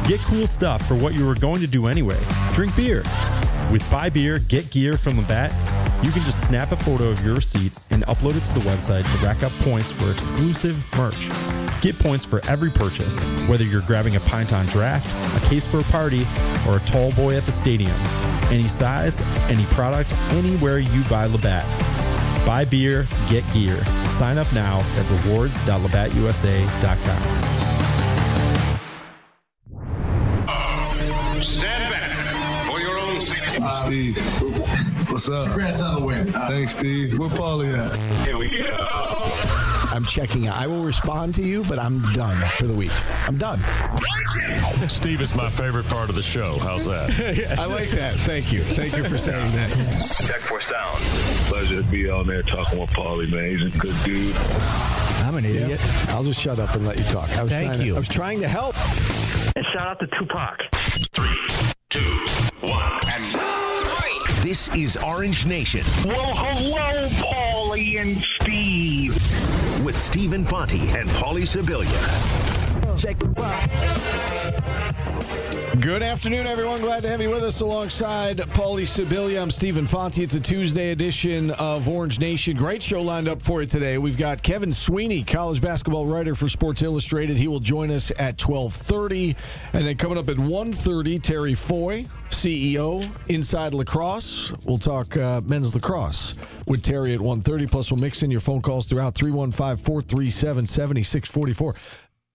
Get cool stuff for what you were going to do anyway. Drink beer. With Buy Beer, Get Gear from Labatt, you can just snap a photo of your receipt and upload it to the website to rack up points for exclusive merch. Get points for every purchase, whether you're grabbing a pint on draft, a case for a party, or a tall boy at the stadium. Any size, any product, anywhere you buy Labatt. Buy beer, get gear. Sign up now at rewards.labattusa.com. Stand back for your own safety. Steve, what's up? Congrats on the win. Thanks, Steve. Where Paulie at? Here we go. I'm checking out. I will respond to you, but I'm done for the week. I'm done. Steve is my favorite part of the show. How's that? I like that. Thank you. Thank you for saying that. Check for sound. Pleasure to be on there talking with Paulie, man. He's a good dude. I'm an idiot. I'll just shut up and let you talk. I was trying to help. And shout out to Tupac. 3, 2, 1, and This is Orange Nation. Well, hello, Paulie and Steve. With Stephen Fonte and Paulie Sibilia. Good afternoon, everyone. Glad to have you with us alongside Paulie Sibilia. I'm Stephen Fonte. It's a Tuesday edition of Orange Nation. Great show lined up for you today. We've got Kevin Sweeney, college basketball writer for Sports Illustrated. He will join us at 12:30. And then coming up at 1:30, Terry Foy, CEO, Inside Lacrosse. We'll talk men's lacrosse with Terry at 1:30. Plus, we'll mix in your phone calls throughout 315-437-7644.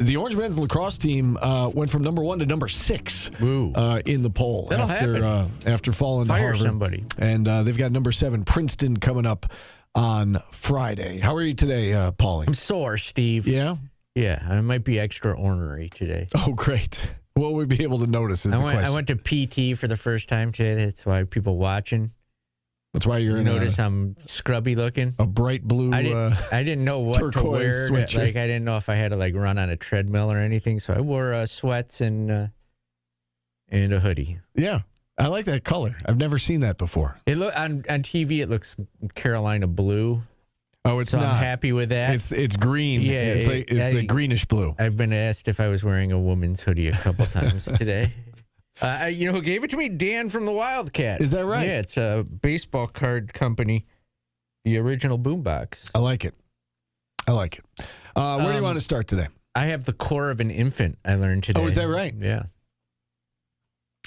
The Orange men's lacrosse team went from number 1 to number 6 in the poll. That'll happen. After falling to Harvard. Somebody. And they've got number 7 Princeton coming up on Friday. How are you today, Paulie? I'm sore, Steve. Yeah? Yeah, I might be extra ornery today. Oh, great. What will we be able to notice is the question. I went to PT for the first time today. That's why people watching. That's why you're notice I'm scrubby looking. A bright blue I didn't know what to wear. Sweatshirt. I didn't know if I had to run on a treadmill or anything. So I wore sweats and a hoodie. Yeah, I like that color. I've never seen that before. It look on TV. It looks Carolina blue. Oh, it's so not. I'm happy with that. It's green. Yeah, it's the greenish blue. I've been asked if I was wearing a woman's hoodie a couple times today. You know who gave it to me? Dan from the Wildcat. Is that right? Yeah, it's a baseball card company, the original boombox. I like it. Where do you want to start today? I have the core of an infant, I learned today. Oh, is that right? Yeah.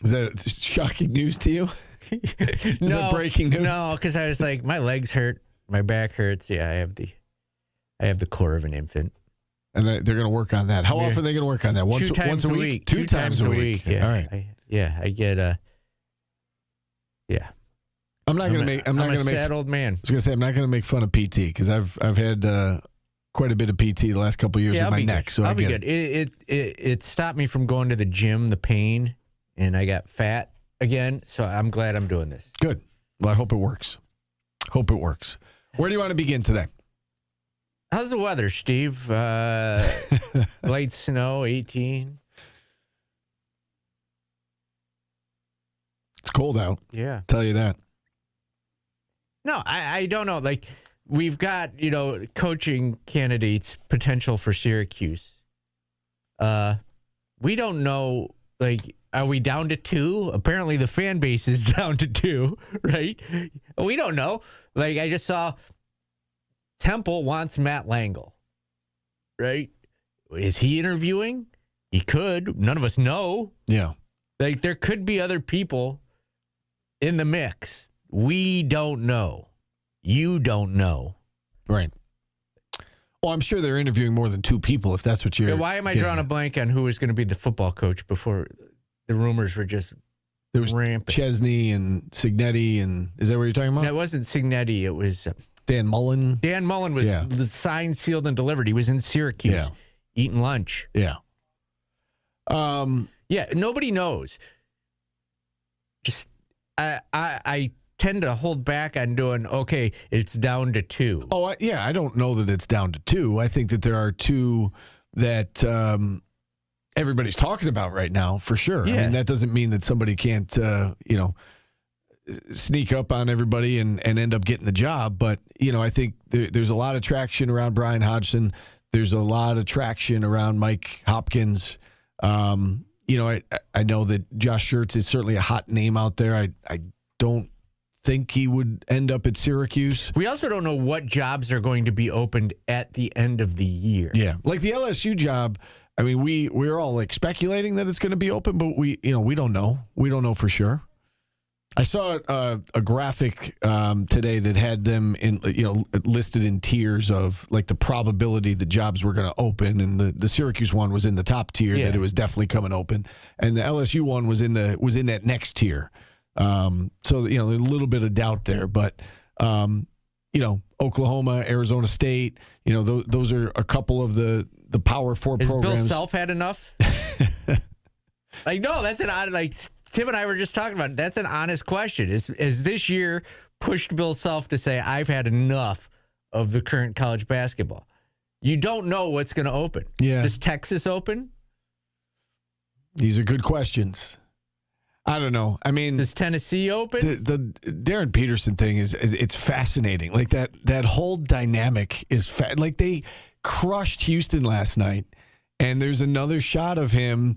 Is that shocking news to you? Is that breaking news? No, because I was like, my legs hurt, my back hurts. Yeah, I have the core of an infant. And they're going to work on that. How often are they going to work on that? Once a week? Two times a week. Yeah. All right. I get I'm not going to make. I'm not going to make. Sad old man. I was going to say I'm not going to make fun of PT because I've had quite a bit of PT the last couple of years with my neck. So I'll be good. It stopped me from going to the gym, the pain, and I got fat again. So I'm glad I'm doing this. Good. Well, I hope it works. Where do you want to begin today? How's the weather, Steve? Light snow, 18. It's cold out. Yeah. Tell you that. No, I don't know. We've got, coaching candidates potential for Syracuse. We don't know, are we down to 2? Apparently the fan base is down to 2, right? We don't know. I just saw Temple wants Matt Langle, right? Is he interviewing? He could. None of us know. Yeah. There could be other people in the mix. We don't know. You don't know. Right. Well, I'm sure they're interviewing more than 2 people if that's what you're... Why am I drawing a blank on who was going to be the football coach before the rumors were just there was rampant? Chesney and Signetti, and is that what you're talking about? No, it wasn't Signetti. It was... Dan Mullen. Dan Mullen was signed, sealed, and delivered. He was in Syracuse eating lunch. Yeah. Nobody knows. Just I tend to hold back on doing, okay, it's down to 2. Oh, I don't know that it's down to 2. I think that there are 2 that everybody's talking about right now, for sure. Yeah. I mean, that doesn't mean that somebody can't, sneak up on everybody and end up getting the job. But, I think there's a lot of traction around Brian Hodgson. There's a lot of traction around Mike Hopkins. I know that Josh Schertz is certainly a hot name out there. I don't think he would end up at Syracuse. We also don't know what jobs are going to be opened at the end of the year. Yeah, like the LSU job. I mean, we're all like speculating that it's going to be open, but we don't know. We don't know for sure. I saw a graphic today that had them in listed in tiers of like the probability that jobs were going to open, and the Syracuse one was in the top tier that it was definitely coming open, and the LSU one was in that next tier. So there's a little bit of doubt there, but Oklahoma, Arizona State, those are a couple of the Power Four programs. Has Bill Self had enough? No, that's an odd. Tim and I were just talking about. That's an honest question. Is this year pushed Bill Self to say I've had enough of the current college basketball? You don't know what's going to open. Yeah. Does Texas open? These are good questions. I don't know. I mean, does Tennessee open? The Darren Peterson thing it's fascinating. Like that whole dynamic is like they crushed Houston last night, and there's another shot of him.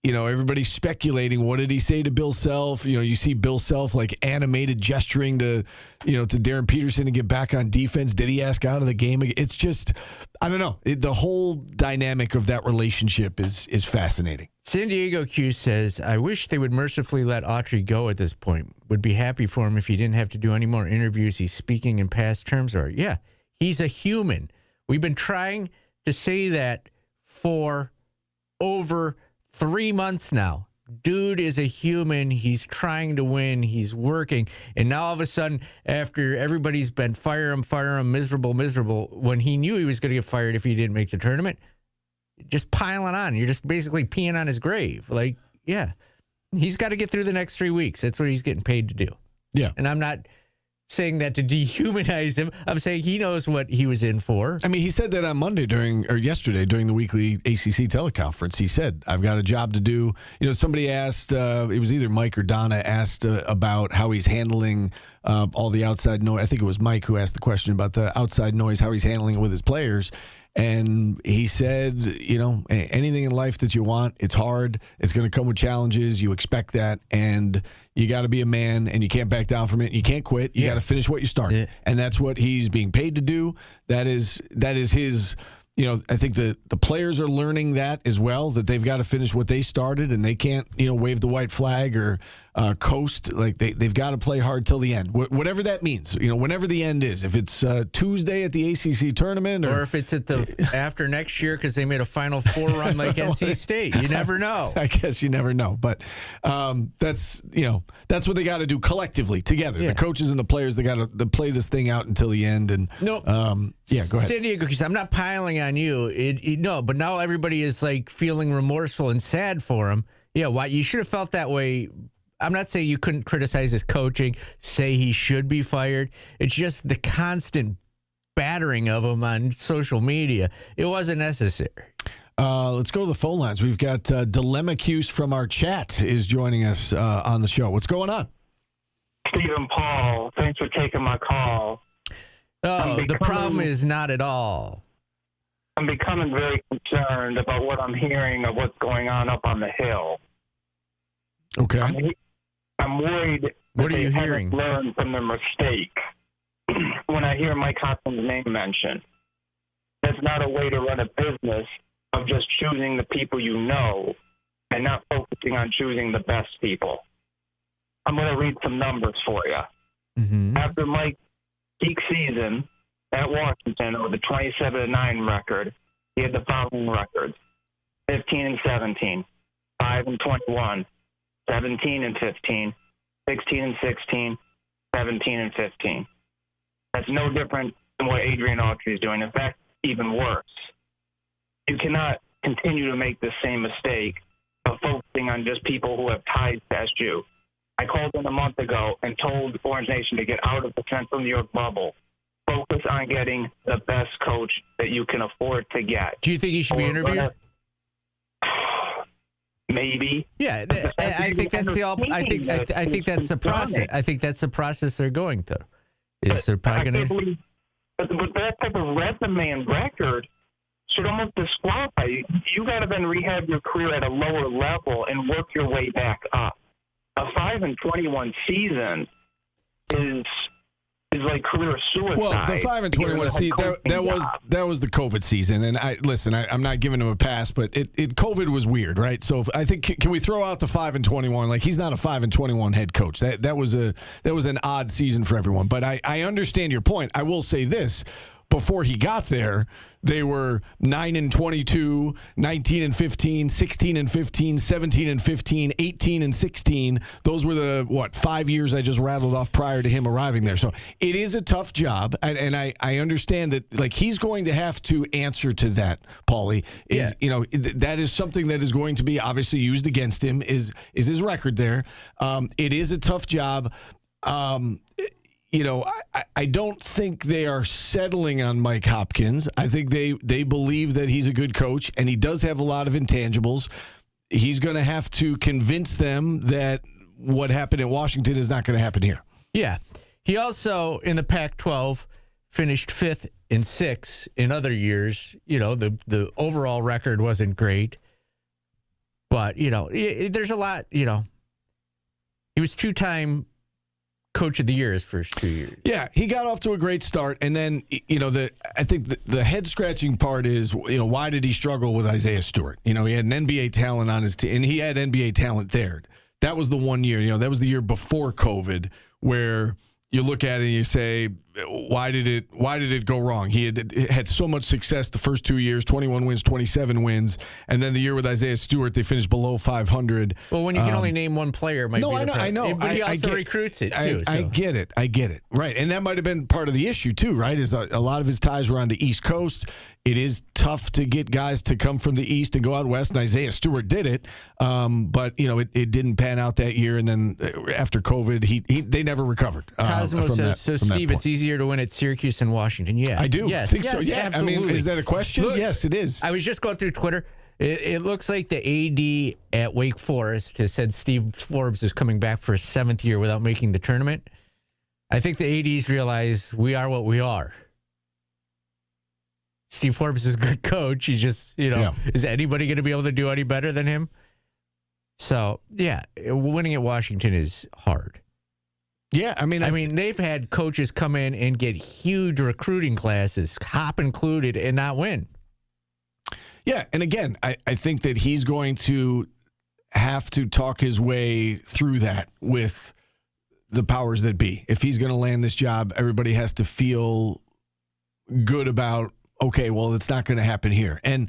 Everybody's speculating. What did he say to Bill Self? You see Bill Self like animated gesturing to Darren Peterson to get back on defense. Did he ask out of the game? It's just, I don't know. The whole dynamic of that relationship is fascinating. San Diego Q says, I wish they would mercifully let Autry go at this point. Would be happy for him if he didn't have to do any more interviews. He's speaking in past terms. Or yeah, he's a human. We've been trying to say that for over 3 months now. Dude is a human. He's trying to win. He's working. And now all of a sudden, after everybody's been fire him, miserable, when he knew he was going to get fired if he didn't make the tournament, just piling on. You're just basically peeing on his grave. Like, yeah, he's got to get through the next 3 weeks. That's what he's getting paid to do. Yeah. And I'm not saying that to dehumanize him. I'm saying he knows what he was in for. I mean, he said that on yesterday during the weekly ACC teleconference. He said, I've got a job to do. Somebody asked, it was either Mike or Donna asked about how he's handling all the outside noise. I think it was Mike who asked the question about the outside noise, how he's handling it with his players. And he said, anything in life that you want, it's hard. It's going to come with challenges. You expect that. And you got to be a man, and you can't back down from it. You can't quit. You got to finish what you started. Yeah. And that's what he's being paid to do. That is his, I think the players are learning that as well, that they've got to finish what they started, and they can't, wave the white flag or coast. Like they've got to play hard till the end, whatever that means. Whenever the end is, if it's Tuesday at the ACC tournament, or if it's at the after next year because they made a Final Four run like NC State. You never know. I guess you never know, but that's what they got to do collectively together. Yeah. The coaches and the players, they got to play this thing out until the end. And go ahead. San Diego, I'm not piling on you. But now everybody is like feeling remorseful and sad for him. Yeah, why you should have felt that way. I'm not saying you couldn't criticize his coaching, say he should be fired. It's just the constant battering of him on social media. It wasn't necessary. Let's go to the phone lines. We've got Dilemma Cuse from our chat is joining us on the show. What's going on? Stephen Paul, thanks for taking my call. The problem is not at all. I'm becoming very concerned about what I'm hearing of what's going on up on the Hill. Okay. I'm worried what are you hearing? Learn from their mistake. When I hear Mike Hopkins' name mentioned, that's not a way to run a business of just choosing the people you know and not focusing on choosing the best people. I'm going to read some numbers for you. Mm-hmm. After Mike's peak season at Washington with a 27-9 record, he had the following records: 15-17, 5-21, 17-15, 16-16, 17-15. That's no different than what Adrian Autry is doing. In fact, even worse. You cannot continue to make the same mistake of focusing on just people who have ties to SU. I called in a month ago and told Orange Nation to get out of the Central New York bubble. Focus on getting the best coach that you can afford to get. Do you think he should be interviewed? Maybe. Yeah, I think that's I think that's the process. I think that's the process they're going through. Is they're probably going to. But that type of resume and record should almost disqualify you. You got to then rehab your career at a lower level and work your way back up. A 5-21 season is like career suicide. Well, the 5-21 season that was the COVID season, and I'm not giving him a pass, but COVID was weird, right? So I think can we throw out the 5-21? Like, he's not a 5-21 head coach. That was an odd season for everyone. But I understand your point. I will say this. Before he got there, they were 9-22, 19-15, 16-15, 17-15, 18-16. Those were the 5 years I just rattled off prior to him arriving there. So it is a tough job, and I understand that. Like, he's going to have to answer to that. Paulie that is something that is going to be obviously used against him. Is his record there? It is a tough job. I don't think they are settling on Mike Hopkins. I think they believe that he's a good coach, and he does have a lot of intangibles. He's going to have to convince them that what happened in Washington is not going to happen here. Yeah. He also, in the Pac-12, finished 5th and 6th in other years. The overall record wasn't great. But, there's a lot, He was 2-time Coach of the Year his first 2 years. Yeah, he got off to a great start, and then I think the head scratching part is why did he struggle with Isaiah Stewart? He had an NBA talent on his team, and he had NBA talent there. That was the one year. That was the year before COVID where you look at it and you say, why did it go wrong? He had so much success the first 2 years, 21 wins, 27 wins, and then the year with Isaiah Stewart, they finished below 500. Well, when you can only name one player, it might be I know. But he also recruits it, too. I get it. Right, and that might have been part of the issue, too, right, is a lot of his ties were on the East Coast. It is tough to get guys to come from the East and go out West, and Isaiah Stewart did it. But, it didn't pan out that year, and then after COVID, they never recovered. Cosmo says, Steve, it's easier to win at Syracuse than Washington. Yeah. I do. Yes, think so. Yeah. Absolutely. I mean, is that a question? Look, yes, it is. I was just going through Twitter. It looks like the AD at Wake Forest has said Steve Forbes is coming back for his 7th year without making the tournament. I think the ADs realize we are what we are. Steve Forbes is a good coach. He's just, is anybody going to be able to do any better than him? So, yeah, winning at Washington is hard. Yeah, I mean, they've had coaches come in and get huge recruiting classes, Hop included, and not win. Yeah, and again, I think that he's going to have to talk his way through that with the powers that be. If he's going to land this job, everybody has to feel good about, okay, well, it's not going to happen here. And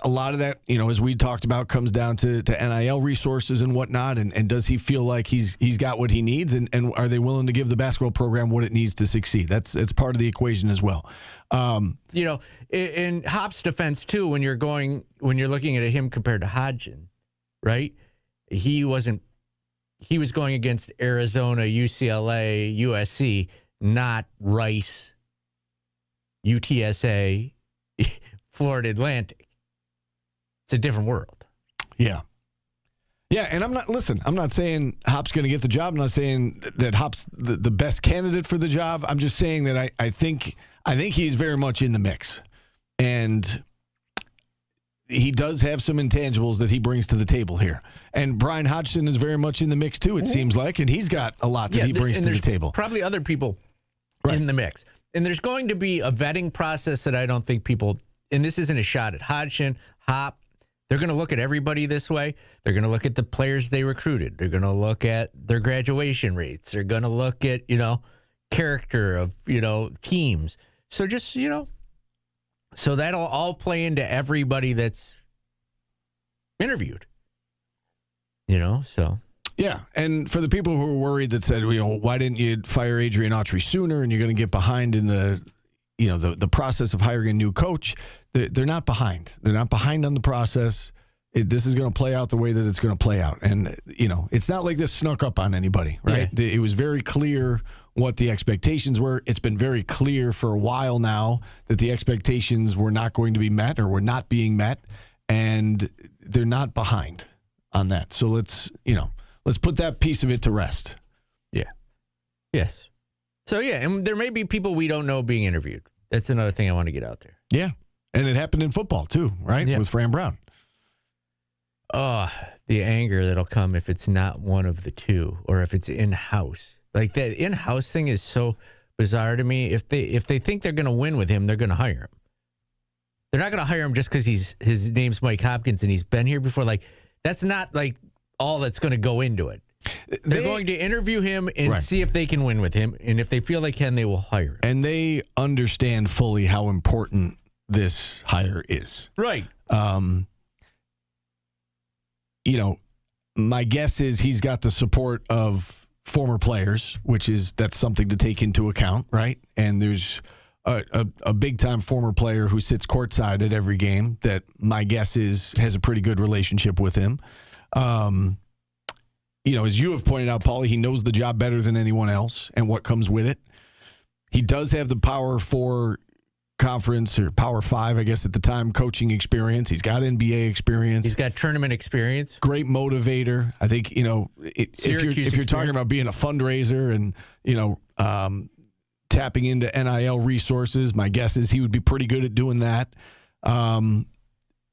a lot of that, as we talked about, comes down to NIL resources and whatnot. And does he feel like he's got what he needs? And are they willing to give the basketball program what it needs to succeed? It's part of the equation as well. In Hop's defense, too, when you're looking at him compared to Hodgson, right? He was going against Arizona, UCLA, USC, not Rice, UTSA, Florida Atlantic. It's a different world. Yeah. Yeah, and I'm not saying Hop's going to get the job. I'm not saying that Hop's the best candidate for the job. I'm just saying that I think he's very much in the mix. And he does have some intangibles that he brings to the table here. And Brian Hodgson is very much in the mix too, it seems like, and he's got a lot that he brings to the table. Probably other people in the mix. And there's going to be a vetting process that I don't think people, and this isn't a shot at Hodgson, Hop, they're going to look at everybody this way. They're going to look at the players they recruited. They're going to look at their graduation rates. They're going to look at, character of, teams. So just, so that'll all play into everybody that's interviewed, so. Yeah, and for the people who were worried that said, why didn't you fire Adrian Autry sooner and you're going to get behind in the process of hiring a new coach, they're not behind. They're not behind on the process. This is going to play out the way that it's going to play out. And, it's not like this snuck up on anybody, right? Yeah. It was very clear what the expectations were. It's been very clear for a while now that the expectations were not going to be met or were not being met, and they're not behind on that. So let's put that piece of it to rest. Yeah. Yes. So, yeah, and there may be people we don't know being interviewed. That's another thing I want to get out there. Yeah. And it happened in football, too, right? Yeah. With Fran Brown. Oh, the anger that'll come if it's not one of the two, or if it's in-house. Like, that in-house thing is so bizarre to me. If they think they're going to win with him, they're going to hire him. They're not going to hire him just because his name's Mike Hopkins and he's been here before. Like, that's not like all that's going to go into it. They're going to interview him and see if they can win with him, and if they feel they can, they will hire him. And they understand fully how important this hire is. Right. You know, my guess is he's got the support of former players, that's something to take into account, right? And there's a big-time former player who sits courtside at every game that my guess is has a pretty good relationship with him. You know, as you have pointed out, Paulie, he knows the job better than anyone else and what comes with it. He does have the Power 4 conference, or Power 5, I guess at the time, coaching experience. He's got NBA experience. He's got tournament experience. Great motivator. I think, you know, if you're talking about being a fundraiser and, you know, tapping into NIL resources, my guess is he would be pretty good at doing that.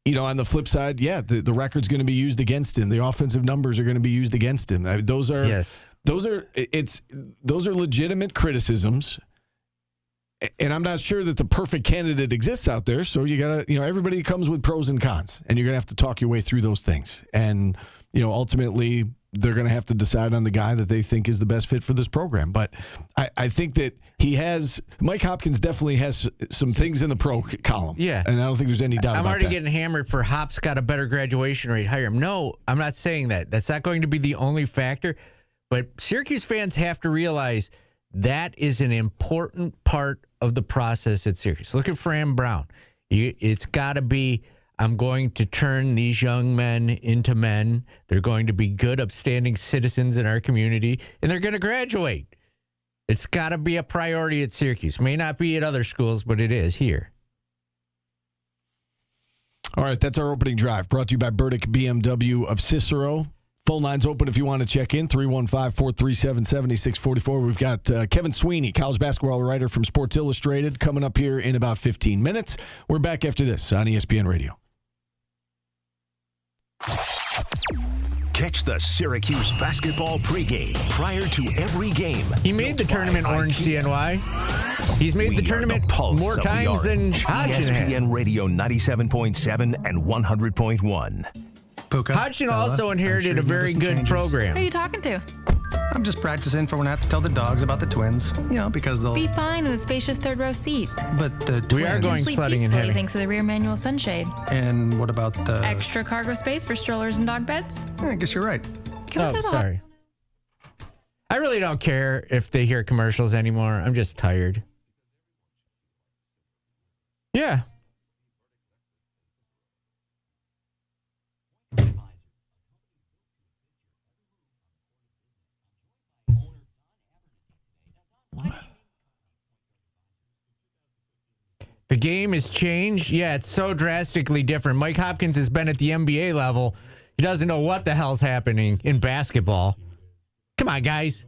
You know, on the flip side, the record's going to be used against him. The offensive numbers are going to be used against him. I mean, those are legitimate criticisms. And I'm not sure that the perfect candidate exists out there. So you got to, you know, everybody comes with pros and cons, and you're going to have to talk your way through those things. And, you know, ultimately they're going to have to decide on the guy that they think is the best fit for this program. But I think that Mike Hopkins definitely has some things in the pro column. Yeah. And I don't think there's any doubt about that. I'm already getting hammered for Hop's got a better graduation rate. Hire him. No, I'm not saying that. That's not going to be the only factor. But Syracuse fans have to realize that is an important part of the process at Syracuse. Look at Fran Brown. It's got to be, I'm going to turn these young men into men. They're going to be good, upstanding citizens in our community, and they're going to graduate. It's got to be a priority at Syracuse. May not be at other schools, but it is here. All right, that's our opening drive. Brought to you by Burdick BMW of Cicero. Phone lines open if you want to check in, 315-437-7644. We've got Kevin Sweeney, college basketball writer from Sports Illustrated, coming up here in about 15 minutes. We're back after this on ESPN Radio. Catch the Syracuse basketball pregame prior to every game. He made the tournament, Orange CNY. He's made the tournament more times than Hodgson has. ESPN Radio 97.7 and 100.1. Hodgson also inherited a very good program. Who are you talking to? I'm just practicing for when I have to tell the dogs about the twins. You know, because they'll be fine in the spacious third row seat. But the twins. We are going sledding and heavy. Thanks to the rear manual sunshade. And what about the extra cargo space for strollers and dog beds? I guess you're right. Sorry. I really don't care if they hear commercials anymore. I'm just tired. Yeah. The game has changed. Yeah, it's so drastically different. Mike Hopkins has been at the NBA level. He doesn't know what the hell's happening in basketball. Come on, guys.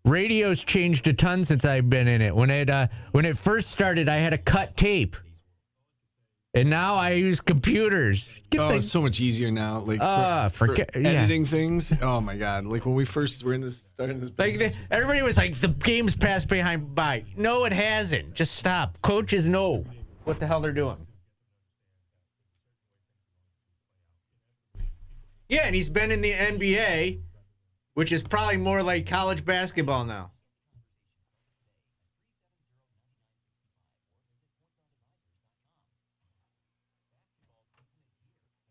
Radio's changed a ton since I've been in it. When it first started, I had to cut tape. And now I use computers. It's so much easier now. Like for editing things. Oh my God! Like when we first were starting this. Everybody was like, the game's passed by. No, it hasn't. Just stop. Coaches know what the hell they're doing. Yeah, and he's been in the NBA, which is probably more like college basketball now.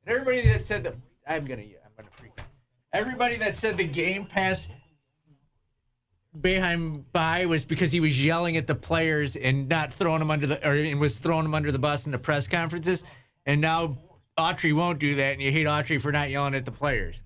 And everybody that said that I'm gonna freak out. Everybody that said the game pass Boeheim by was because he was yelling at the players and not throwing them and was throwing them under the bus in the press conferences. And now Autry won't do that, and you hate Autry for not yelling at the players.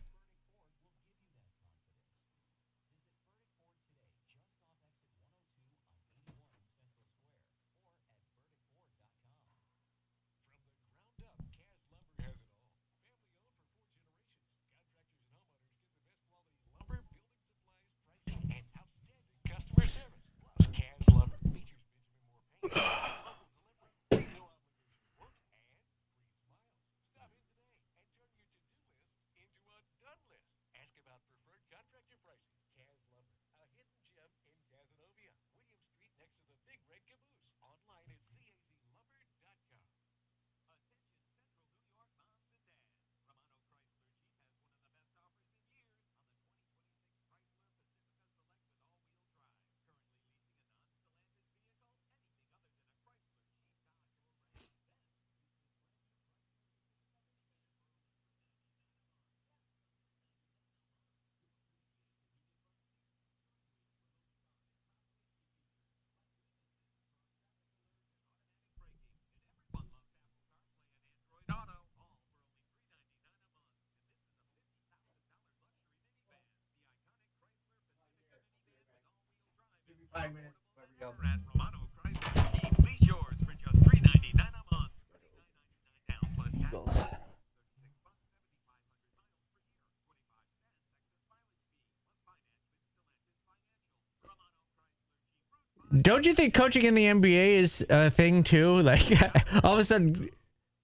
Don't you think coaching in the NBA is a thing too? Like all of a sudden,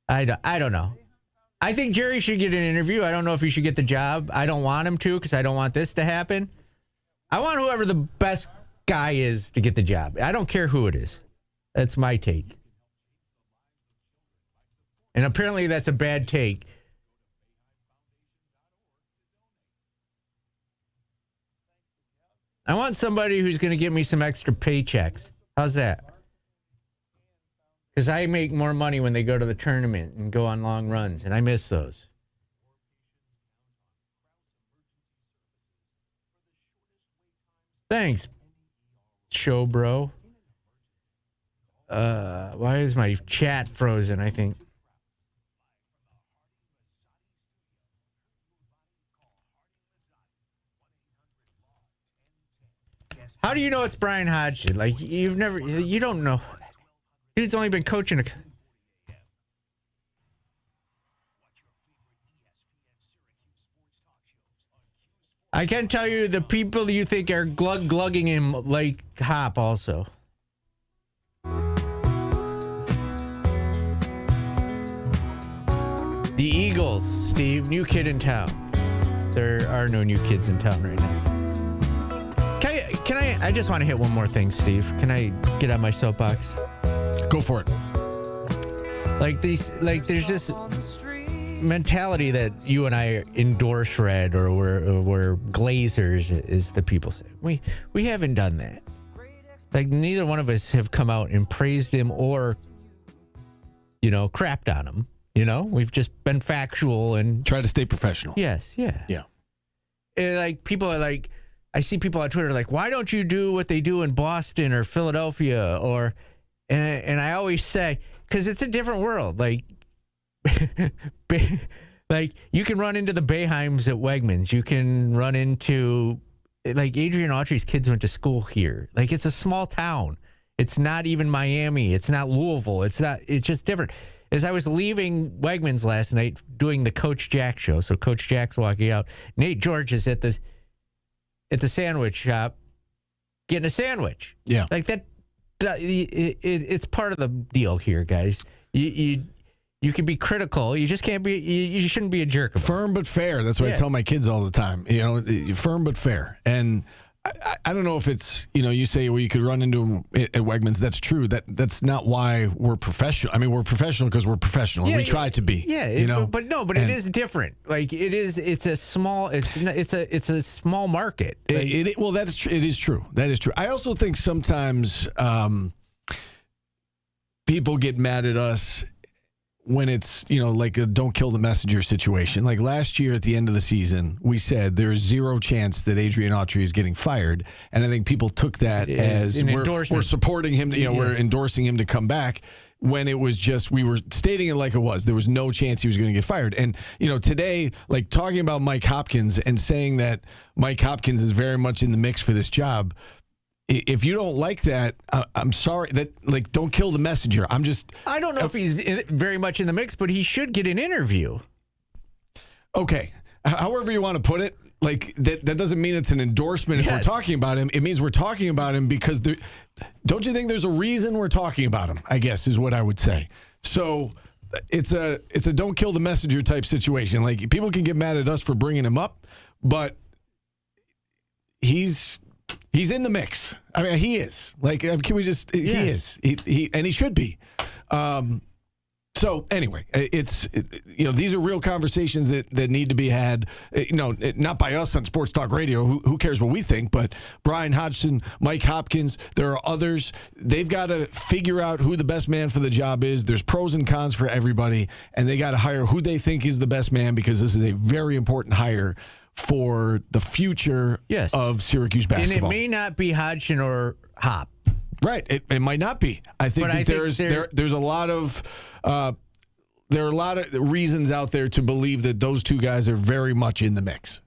I don't know. I think Jerry should get an interview. I don't know if he should get the job. I don't want him to because I don't want this to happen. I want whoever the best guy is to get the job. I don't care who it is. That's my take. And apparently that's a bad take. I want somebody who's going to give me some extra paychecks. How's that? Because I make more money when they go to the tournament and go on long runs, and I miss those. Thanks, show bro. Why is my chat frozen, I think? How do you know it's Brian Hodgson? Like, you don't know. Dude's only been coaching I can tell you the people you think are glugging him like Hop also. The Eagles, Steve, new kid in town. There are no new kids in town right now. Can I just want to hit one more thing, Steve. Can I get on my soapbox? Go for it. There's this mentality that you and I endorse Red or we're Glazers, as the people say. We haven't done that. Like, neither one of us have come out and praised him or, crapped on him. We've just been factual and try to stay professional. Yes, yeah. And people are like, I see people on Twitter like, why don't you do what they do in Boston or Philadelphia and I always say, because it's a different world. Like you can run into the Boeheims at Wegmans. You can run into, like, Adrian Autry's kids went to school here. Like, it's a small town. It's not even Miami. It's not Louisville. It's just different. As I was leaving Wegmans last night doing the Coach Jack show, so Coach Jack's walking out. Nate George is at the sandwich shop getting a sandwich. Yeah. Like that, it's part of the deal here, guys. You can be critical. You just can't be, you shouldn't be a jerk about it. Firm but fair. That's what I tell my kids all the time. Firm but fair. And I don't know if it's, you say, well, you could run into them at Wegmans. That's true. That's not why we're professional. I mean, we're professional because we're professional. And we try to be. Yeah. But it is different. Like, it's a small market. Like, it is true. That is true. I also think sometimes people get mad at us when it's, like a don't kill the messenger situation. Like last year at the end of the season, we said there's zero chance that Adrian Autry is getting fired. And I think people took that as we're supporting him, we're endorsing him to come back, when it was just, we were stating it like it was. There was no chance he was going to get fired. And, today, like talking about Mike Hopkins and saying that Mike Hopkins is very much in the mix for this job, if you don't like that, I'm sorry. That, don't kill the messenger. I don't know if he's very much in the mix, but he should get an interview. Okay. However you want to put it, that doesn't mean it's an endorsement if we're talking about him. It means we're talking about him because don't you think there's a reason we're talking about him, I guess, is what I would say. So it's a don't kill the messenger type situation. Like, people can get mad at us for bringing him up, but he's in the mix. I mean, he is. Like, can we just? He is. He and he should be. So anyway, these are real conversations that need to be had. Not by us on Sports Talk Radio. Who cares what we think? But Brian Hodgson, Mike Hopkins, there are others. They've got to figure out who the best man for the job is. There's pros and cons for everybody, and they got to hire who they think is the best man, because this is a very important hire for the future of Syracuse basketball. And it may not be Hodgson or Hop. Right. It might not be. I think there's a lot of there are a lot of reasons out there to believe that those two guys are very much in the mix.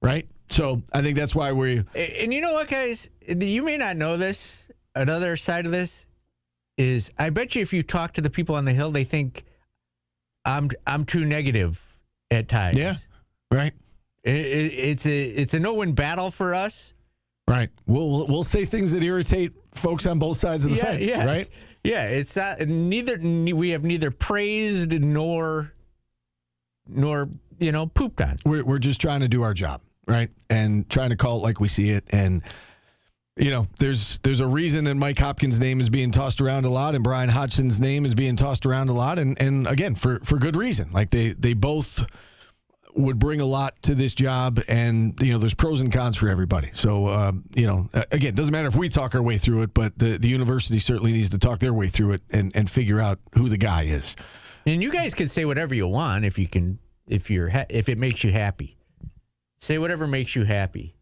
Right? So I think that's why And you know what, guys? You may not know this. Another side of this is I bet you if you talk to the people on the Hill, they think I'm too negative at times. Yeah, right. It's a no-win battle for us. Right. We'll say things that irritate folks on both sides of the fence, yes. right? Yeah, it's not we have neither praised nor pooped on. We're just trying to do our job, right? And trying to call it like we see it. And there's a reason that Mike Hopkins' name is being tossed around a lot and Brian Hodgson's name is being tossed around a lot, and again for good reason. Like they both would bring a lot to this job, and there's pros and cons for everybody. So again, it doesn't matter if we talk our way through it, but the university certainly needs to talk their way through it and figure out who the guy is. And you guys can say whatever you want if it makes you happy. Say whatever makes you happy.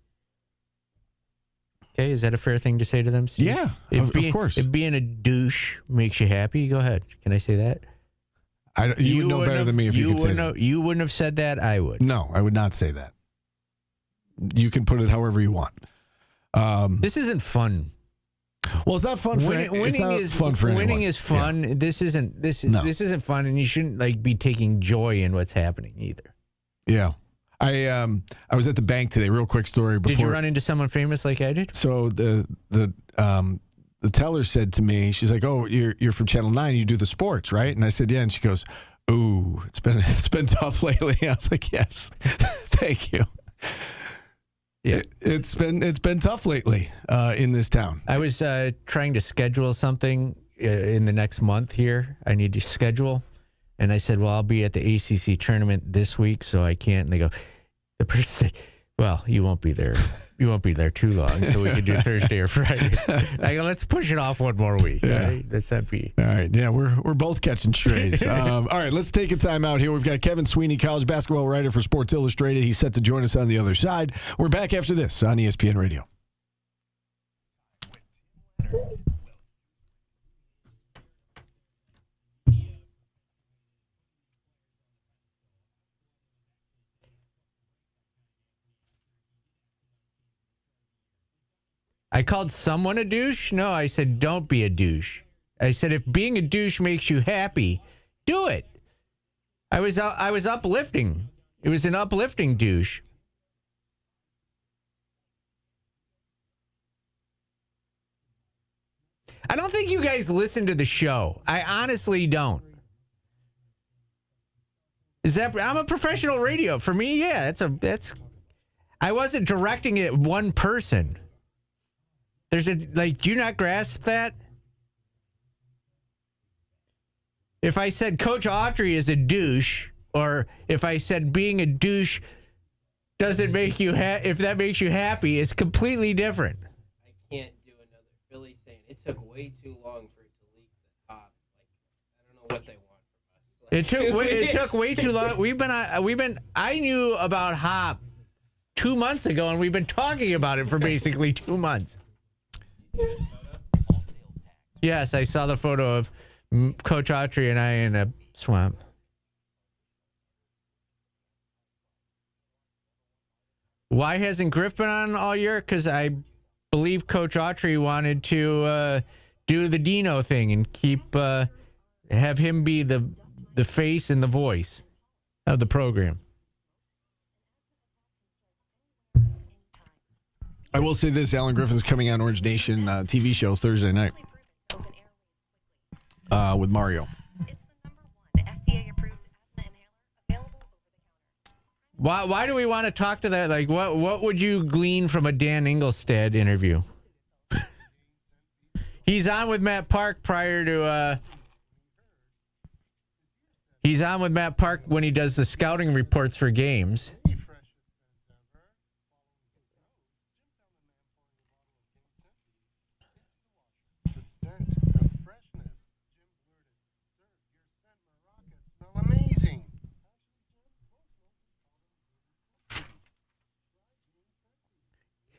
Okay, is that a fair thing to say to them, Steve? Yeah, of course. If being a douche makes you happy, go ahead. Can I say that? You would know better than me if you could say that. You wouldn't have said that. I would. No, I would not say that. You can put it however you want. This isn't fun. Well, it's not fun for anyone. Winning is fun. Yeah. This isn't fun, and you shouldn't be taking joy in what's happening either. Yeah. I was at the bank today. Real quick story. Did you run into someone famous like I did? So the teller said to me, she's like, "Oh, you're from Channel 9. You do the sports, right?" And I said, "Yeah." And she goes, "Ooh, it's been tough lately." I was like, "Yes, thank you." Yeah, it's been tough lately in this town. I was trying to schedule something in the next month here. I need to schedule, and I said, "Well, I'll be at the ACC tournament this week, so I can't." And they go, the person said, "Well, you won't be there. You won't be there too long, so we can do Thursday or Friday." I go, "Let's push it off one more week." Yeah. Right? That's not be. All right. Yeah, we're both catching strays. All right, let's take a time out here. We've got Kevin Sweeney, college basketball writer for Sports Illustrated. He's set to join us on the other side. We're back after this on ESPN Radio. I called someone a douche? No, I said, don't be a douche. I said, if being a douche makes you happy, do it. I was uplifting. It was an uplifting douche. I don't think you guys listen to the show. I honestly don't. I'm a professional radio. For me, yeah, I wasn't directing it at one person. Do you not grasp that? If I said Coach Autry is a douche, or if I said being a douche doesn't make you if that makes you happy, it's completely different. I can't do another. Billy's saying it took way too long for it to leak the top. I don't know what they want from us. It took way too long. I knew about Hop 2 months ago, and we've been talking about it for basically 2 months. Yes, I saw the photo of Coach Autry and I in a swamp. Why hasn't Griff been on all year? Because I believe Coach Autry wanted to do the Dino thing and have him be the face and the voice of the program. I will say this, Alan Griffin's coming on Orange Nation TV show Thursday night with Mario. Why do we want to talk to that? What would you glean from a Dan Ingolstadt interview? He's on with Matt Park he's on with Matt Park when he does the scouting reports for games.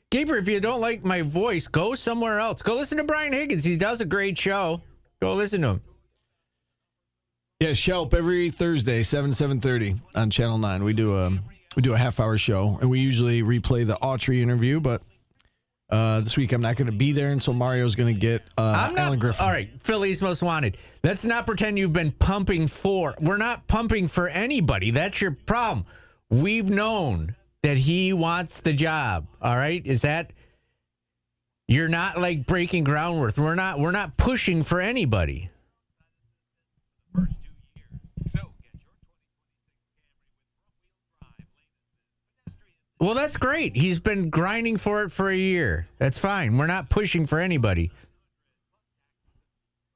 Gabriel, if you don't like my voice, go somewhere else. Go listen to Brian Higgins. He does a great show. Go listen to him. Yeah, Shelp every Thursday, 7:30 on Channel 9. We do We do a half-hour show, and we usually replay the Autry interview, but this week I'm not going to be there, and so Mario's going to get Alan Griffin. All right, Philly's Most Wanted. Let's not pretend you've been pumping for. We're not pumping for anybody. That's your problem. We've known that he wants the job. All right, is that? You're not like breaking groundwork. We're not pushing for anybody. Well, that's great. He's been grinding for it for a year. That's fine. We're not pushing for anybody.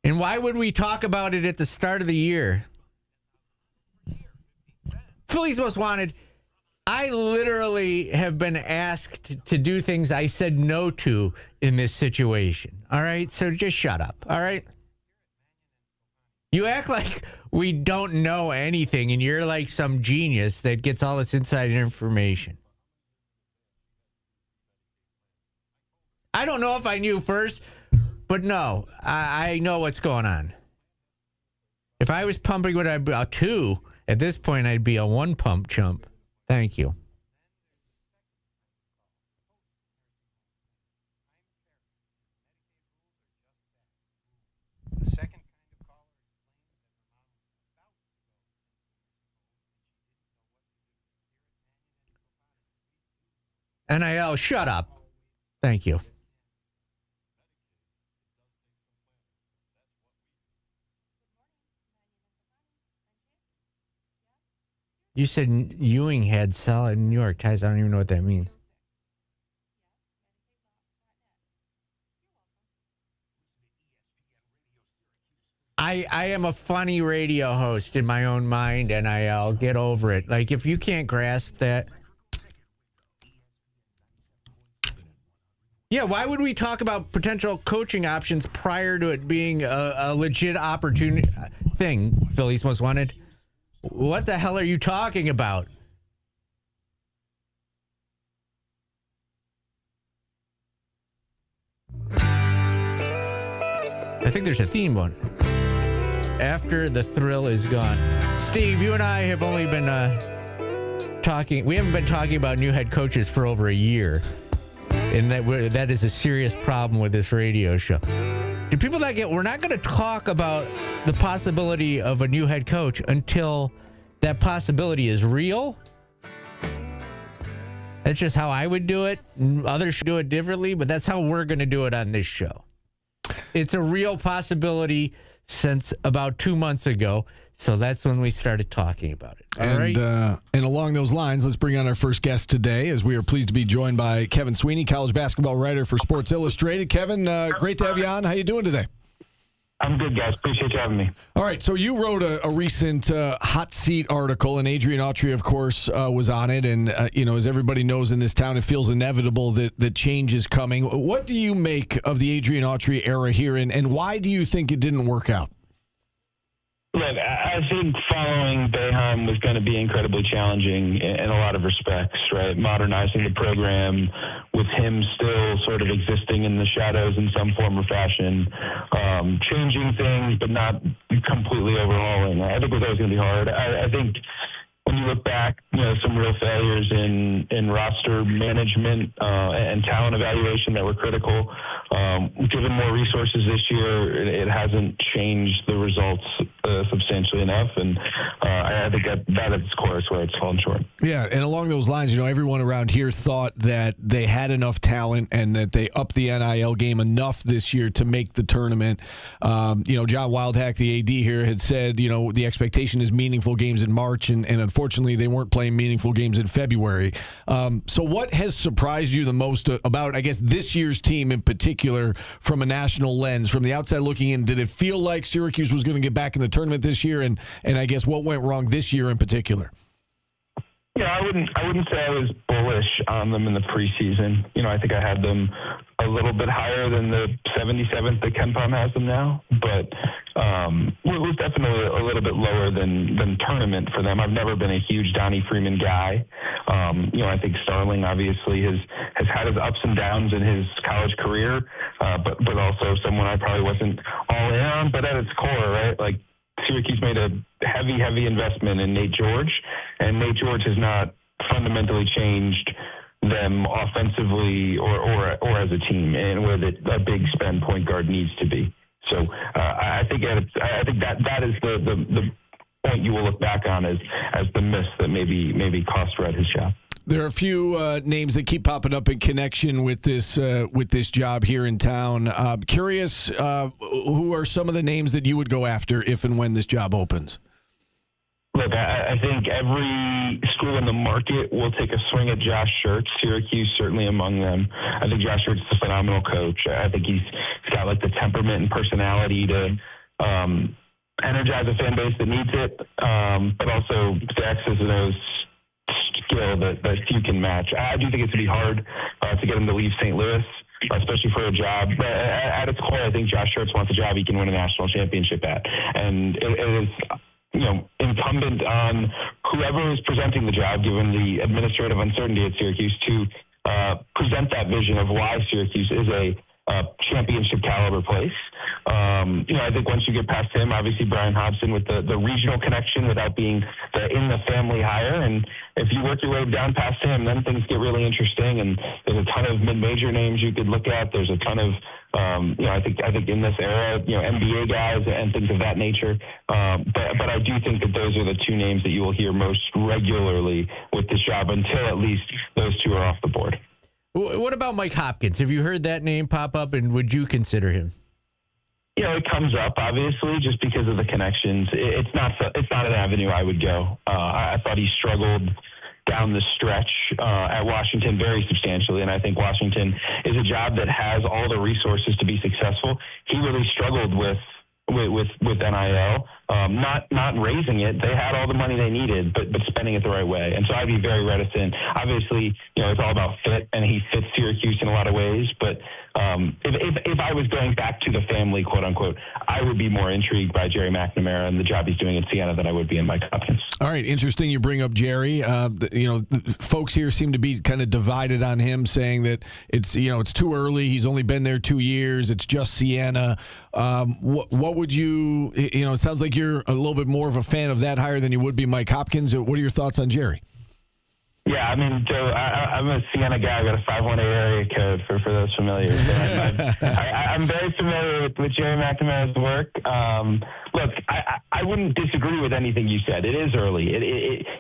And why would we talk about it at the start of the year? Philly's Most Wanted. I literally have been asked to do things I said no to in this situation. All right? So just shut up. All right? You act like we don't know anything and you're like some genius that gets all this inside information. I don't know if I knew first, but no, I know what's going on. If I was pumping, would I be a 2? At this point, I'd be a 1 pump chump. Thank you. NIL, shut up. Thank you. You said Ewing had solid New York ties. I don't even know what that means. I am a funny radio host in my own mind, and I'll get over it. Like, if you can't grasp that. Yeah, why would we talk about potential coaching options prior to it being a legit opportunity thing, Philly's Most Wanted? What the hell are you talking about? I think there's a theme one. After the thrill is gone. Steve, you and I have only been talking. We haven't been talking about new head coaches for over a year. And that is a serious problem with this radio show. Do people not get, we're not going to talk about the possibility of a new head coach until that possibility is real. That's just how I would do it. Others should do it differently, but that's how we're going to do it on this show. It's a real possibility since about 2 months ago. So that's when we started talking about it. All right. And along those lines, let's bring on our first guest today, as we are pleased to be joined by Kevin Sweeney, college basketball writer for Sports Illustrated. Kevin, great to have you on. How you doing today? I'm good, guys. Appreciate you having me. All right, so you wrote a recent hot seat article, and Adrian Autry, of course, was on it. And, as everybody knows in this town, it feels inevitable that change is coming. What do you make of the Adrian Autry era here, and why do you think it didn't work out? Look, I think following Boeheim was going to be incredibly challenging in a lot of respects, right? Modernizing the program with him still sort of existing in the shadows in some form or fashion, changing things but not completely overhauling. I think it was always going to be hard. I think when you look back, some real failures in roster management and talent evaluation that were critical. Given more resources this year, it hasn't changed the results substantially enough, and I think that at its core is where it's fallen short. Yeah, and along those lines, everyone around here thought that they had enough talent and that they upped the NIL game enough this year to make the tournament. John Wildhack, the AD here, had said, the expectation is meaningful games in March, and unfortunately they weren't playing meaningful games in February. So what has surprised you the most about, I guess, this year's team in particular from a national lens? From the outside looking in, did it feel like Syracuse was going to get back in the tournament this year? And I guess what went wrong this year in particular? Yeah, I wouldn't say I was bullish on them in the preseason. I think I had them a little bit higher than the 77th that KenPom has them now, but it was definitely a little bit lower than tournament for them. I've never been a huge Donnie Freeman guy. I think Starling obviously has had his ups and downs in his college career, but also someone I probably wasn't all in on. But at its core, right, like Syracuse made a heavy investment in Nate George, and Nate George has not fundamentally changed them offensively or as a team, and where a big spend point guard needs to be. So I think that is the point you will look back on as the miss that maybe cost Red his job. There are a few names that keep popping up in connection with this job here in town. Curious, who are some of the names that you would go after if and when this job opens? Look, I think every school in the market will take a swing at Josh Schertz. Syracuse certainly among them. I think Josh Schertz is a phenomenal coach. I think he's got like the temperament and personality to energize a fan base that needs it, but also the X's and O's skill that few can match. I do think it's going to be hard to get him to leave St. Louis, especially for a job. But at its core, I think Josh Schertz wants a job he can win a national championship at. And it is incumbent on whoever is presenting the job, given the administrative uncertainty at Syracuse, to present that vision of why Syracuse is a championship caliber place. I think once you get past him, obviously Brian Hodgson with the regional connection without being in the family hire. And if you work your way down past him, then things get really interesting. And there's a ton of mid-major names you could look at. There's a ton of, I think in this era, NBA guys and things of that nature. But I do think that those are the two names that you will hear most regularly with this job until at least those two are off the board. What about Mike Hopkins? Have you heard that name pop up, and would you consider him? It comes up, obviously, just because of the connections. It's not an avenue I would go. I thought he struggled down the stretch at Washington very substantially, and I think Washington is a job that has all the resources to be successful. He really struggled with NIL, not raising it. They had all the money they needed, but spending it the right way. And so I'd be very reticent. Obviously, it's all about fit, and he fits Syracuse in a lot of ways. But if I was going back to the family, quote unquote, I would be more intrigued by Jerry McNamara and the job he's doing at Siena than I would be in Mike Hopkins. All right, interesting you bring up Jerry. Folks here seem to be kind of divided on him, saying that it's too early. He's only been there 2 years. It's just Siena. What would you? It sounds like you're a little bit more of a fan of that hire than you would be Mike Hopkins. What are your thoughts on Jerry? Yeah, I mean, Joe, I'm a Siena guy. I've got a 518 area code for those familiar. So I'm very familiar with Jerry McNamara's work. Look, I wouldn't disagree with anything you said. It is early.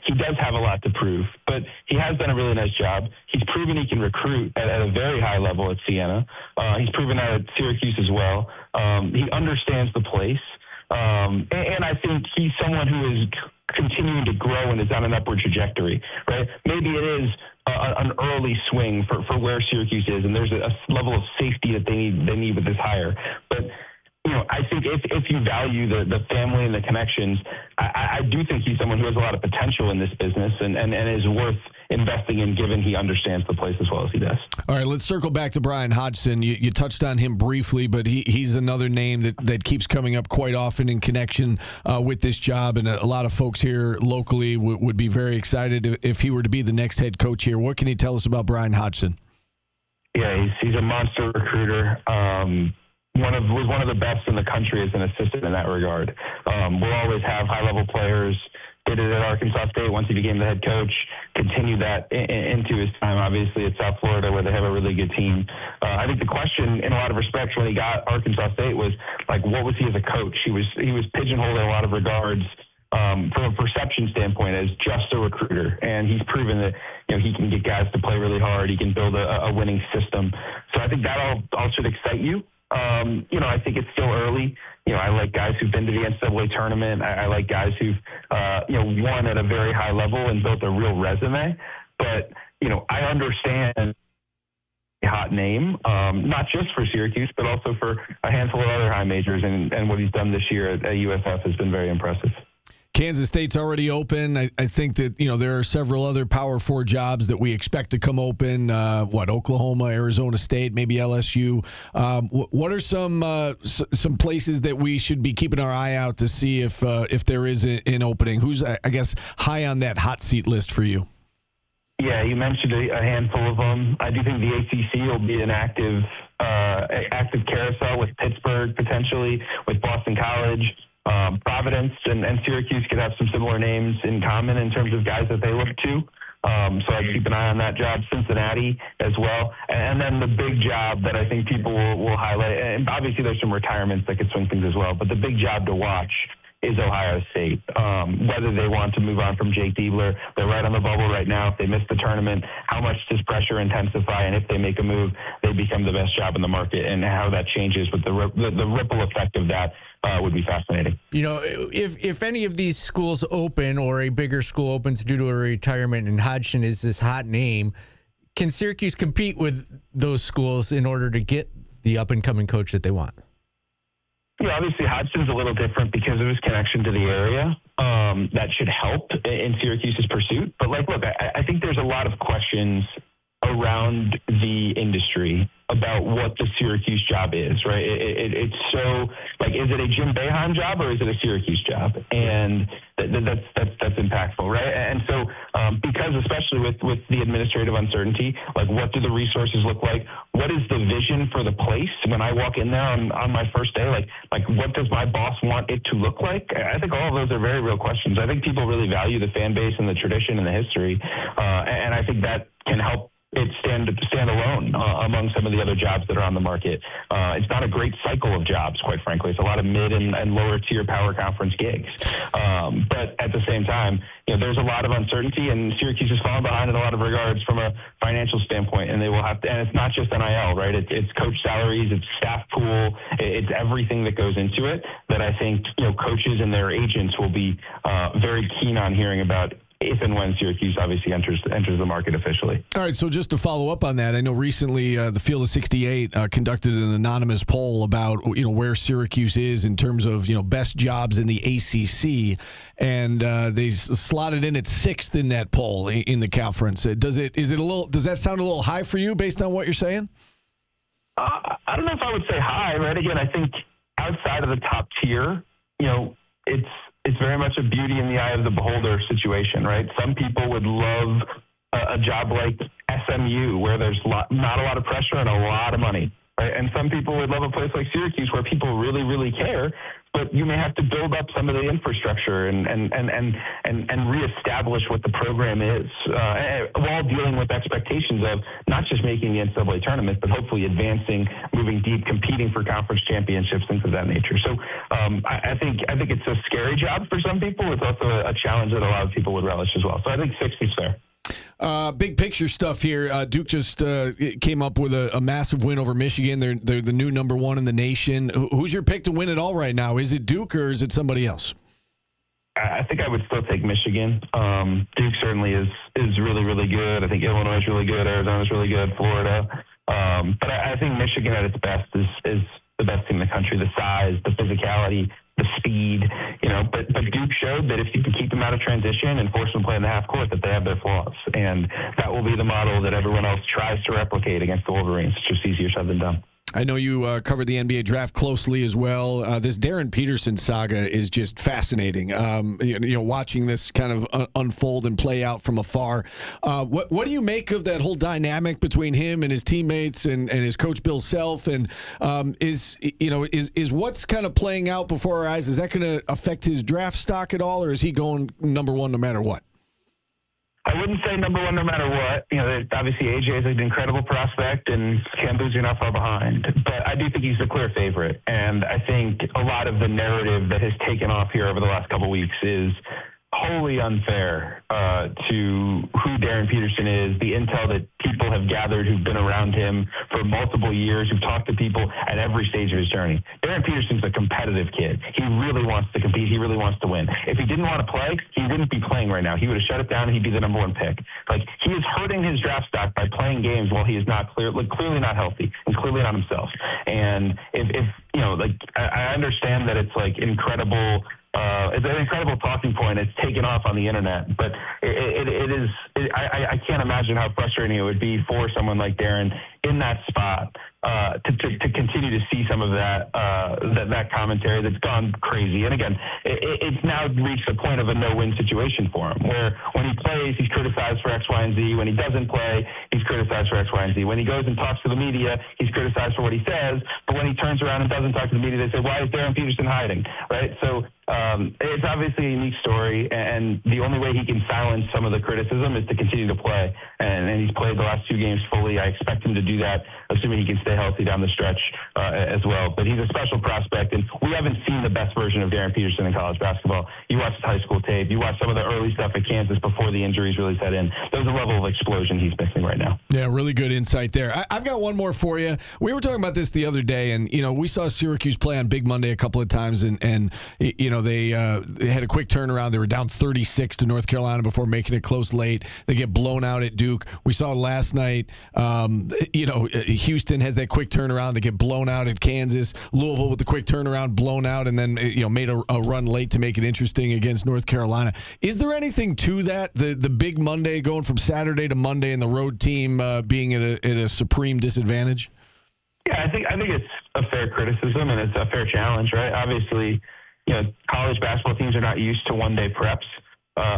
He does have a lot to prove, but he has done a really nice job. He's proven he can recruit at a very high level at Siena. He's proven that at Syracuse as well. He understands the place. And I think he's someone who is continuing to grow and is on an upward trajectory, right? Maybe it is an early swing for where Syracuse is, and there's a level of safety that they need with this hire. But I think if you value the family and the connections, I do think he's someone who has a lot of potential in this business and is worth investing in, given he understands the place as well as he does. All right, let's circle back to Brian Hodgson. You touched on him briefly, but he's another name that keeps coming up quite often in connection with this job, and a lot of folks here locally would be very excited if he were to be the next head coach here. What can you tell us about Brian Hodgson? Yeah, he's a monster recruiter. Was one of the best in the country as an assistant in that regard. We'll always have high-level players. Did it at Arkansas State once he became the head coach, continued that into his time, obviously, at South Florida, where they have a really good team. I think the question, in a lot of respects, when he got Arkansas State was, like, what was he as a coach? He was pigeonholed in a lot of regards from a perception standpoint as just a recruiter, and he's proven that he can get guys to play really hard. He can build a winning system. So I think that all should excite you. I think it's still early. I like guys who've been to the NCAA tournament. I like guys who've, won at a very high level and built a real resume. But, I understand a hot name, not just for Syracuse, but also for a handful of other high majors. And what he's done this year at USF has been very impressive. Kansas State's already open. I think that, there are several other Power 4 jobs that we expect to come open. Oklahoma, Arizona State, maybe LSU. What are some places that we should be keeping our eye out to see if there is an opening? Who's, I guess, high on that hot seat list for you? Yeah, you mentioned a handful of them. I do think the ACC will be an active carousel with Pittsburgh, potentially, with Boston College. Providence and Syracuse could have some similar names in common in terms of guys that they look to. So I keep an eye on that job. Cincinnati as well. And then the big job that I think people will highlight, and obviously there's some retirements that could swing things as well, but the big job to watch is Ohio State. Whether they want to move on from Jake Diebler, they're right on the bubble right now. If they miss the tournament, how much does pressure intensify? And if they make a move, they become the best job in the market, and how that changes with the ripple effect of that would be fascinating. You know, if any of these schools open or a bigger school opens due to a retirement and Hodgson is this hot name, can Syracuse compete with those schools in order to get the up-and-coming coach that they want? Yeah, obviously Hodgson's a little different because of his connection to the area. That should help in Syracuse's pursuit. But, look, I think there's a lot of questions around the industry about what the Syracuse job is, right? It's so, is it a Jim Boeheim job or is it a Syracuse job? And that's impactful, right? And so because especially with the administrative uncertainty, what do the resources look like? What is the vision for the place when I walk in there on my first day? What does my boss want it to look like? I think all of those are very real questions. I think people really value the fan base and the tradition and the history, and I think that can help it stand alone among some of the other jobs that are on the market. It's not a great cycle of jobs, quite frankly. It's a lot of mid and lower tier power conference gigs. But at the same time, there's a lot of uncertainty, and Syracuse has fallen behind in a lot of regards from a financial standpoint, and they will have to, and it's not just NIL, right? It's coach salaries, it's staff pool, it's everything that goes into it that I think, coaches and their agents will be very keen on hearing about if and when Syracuse obviously enters the market officially. All right, so just to follow up on that, I know recently the Field of 68 conducted an anonymous poll about where Syracuse is in terms of best jobs in the ACC, and they slotted in at 6th in that poll in the conference. Does that sound a little high for you based on what you're saying? I don't know if I would say high, right? Again, I think outside of the top tier, it's very much a beauty in the eye of the beholder situation, right? Some people would love a job like SMU where there's not a lot of pressure and a lot of money, right? And some people would love a place like Syracuse where people really, really care, but you may have to build up some of the infrastructure and reestablish what the program is, while dealing with expectations of not just making the NCAA tournament, but hopefully advancing, moving deep, competing for conference championships, things of that nature. So I think it's a scary job for some people. It's also a challenge that a lot of people would relish as well. So I think 60 is fair. Big picture stuff here. Duke just came up with a massive win over Michigan. They're the new number 1 in the nation. Who's your pick to win it all right now? Is it Duke or is it somebody else? I think I would still take Michigan. Duke certainly is really, really good. I think Illinois is really good. Arizona's really good. Florida. But I think Michigan at its best is the best team in the country. The size, the physicality, the speed, but Duke showed that if you can keep them out of transition and force them to play in the half court, that they have their flaws. And that will be the model that everyone else tries to replicate against the Wolverines. It's just easier said than done. I know you covered the NBA draft closely as well. This Darren Peterson saga is just fascinating. Watching this kind of unfold and play out from afar. What do you make of that whole dynamic between him and his teammates and his coach Bill Self? And is what's kind of playing out before our eyes? Is that going to affect his draft stock at all, or is he going number 1 no matter what? I wouldn't say number 1 no matter what. Obviously AJ is an incredible prospect, and Camboose are not far behind. But I do think he's the clear favorite. And I think a lot of the narrative that has taken off here over the last couple of weeks is wholly unfair to who Darren Peterson is, the intel that people have gathered who've been around him for multiple years, who've talked to people at every stage of his journey. Darren Peterson's a competitive kid. He really wants to compete. He really wants to win. If he didn't want to play, he wouldn't be playing right now. He would have shut it down and he'd be the number 1 pick. He is hurting his draft stock by playing games while he is not clearly not healthy and clearly not himself. And if I understand that it's incredible. It's an incredible talking point. It's taken off on the internet, but it is. I can't imagine how frustrating it would be for someone like Darren in that spot to continue to see some of that commentary that's gone crazy. And again, it's now reached a point of a no-win situation for him, where when he plays, he's criticized for X, Y, and Z. When he doesn't play, he's criticized for X, Y, and Z. When he goes and talks to the media, he's criticized for what he says. But when he turns around and doesn't talk to the media, they say, "Why is Darren Peterson hiding?" Right? So it's obviously a unique story, and the only way he can silence some of the criticism is to continue to play. And he's played the last 2 games fully. I expect him to do that, assuming he can stay healthy down the stretch as well. But he's a special prospect, and we haven't seen the best version of Darren Peterson in college basketball. You watch his high school tape. You watch some of the early stuff at Kansas before the injuries really set in. There's a level of explosion he's missing right now. Yeah, really good insight there. I've got one more for you. We were talking about this the other day, and we saw Syracuse play on Big Monday a couple of times, and they had a quick turnaround. They were down 36 to North Carolina before making it close late. They get blown out at Duke. We saw last night, Houston has that quick turnaround. They get blown out at Kansas. Louisville with the quick turnaround, blown out, and then made a run late to make it interesting against North Carolina. Is there anything to that? The Big Monday going from Saturday to Monday and the road team being at a supreme disadvantage? Yeah, I think it's a fair criticism and it's a fair challenge, right? Obviously, college basketball teams are not used to one-day preps,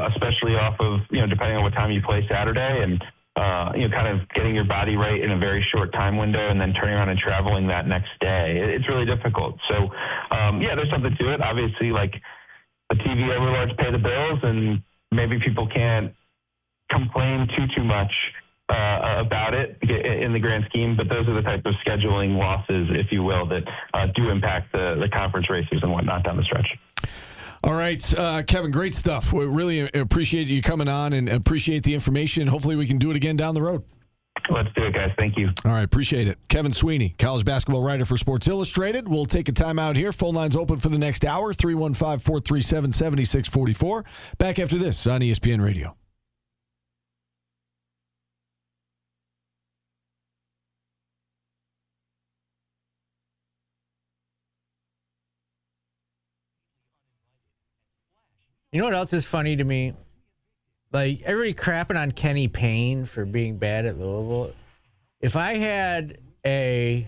especially off of, depending on what time you play Saturday and, kind of getting your body right in a very short time window and then turning around and traveling that next day. It's really difficult. So, there's something to it. Obviously, like the TV overlords pay the bills and maybe people can't complain too much about it in the grand scheme, but those are the type of scheduling losses, if you will, that do impact the conference races and whatnot down the stretch. All right, Kevin, great stuff. We really appreciate you coming on and appreciate the information. Hopefully we can do it again down the road. Let's do it, guys. Thank you. All right, appreciate it. Kevin Sweeney, college basketball writer for Sports Illustrated. We'll take a timeout here. Phone lines open for the next hour, 315-437-7644. Back after this on ESPN Radio. You know what else is funny to me? Like, everybody crapping on Kenny Payne for being bad at Louisville. If I had to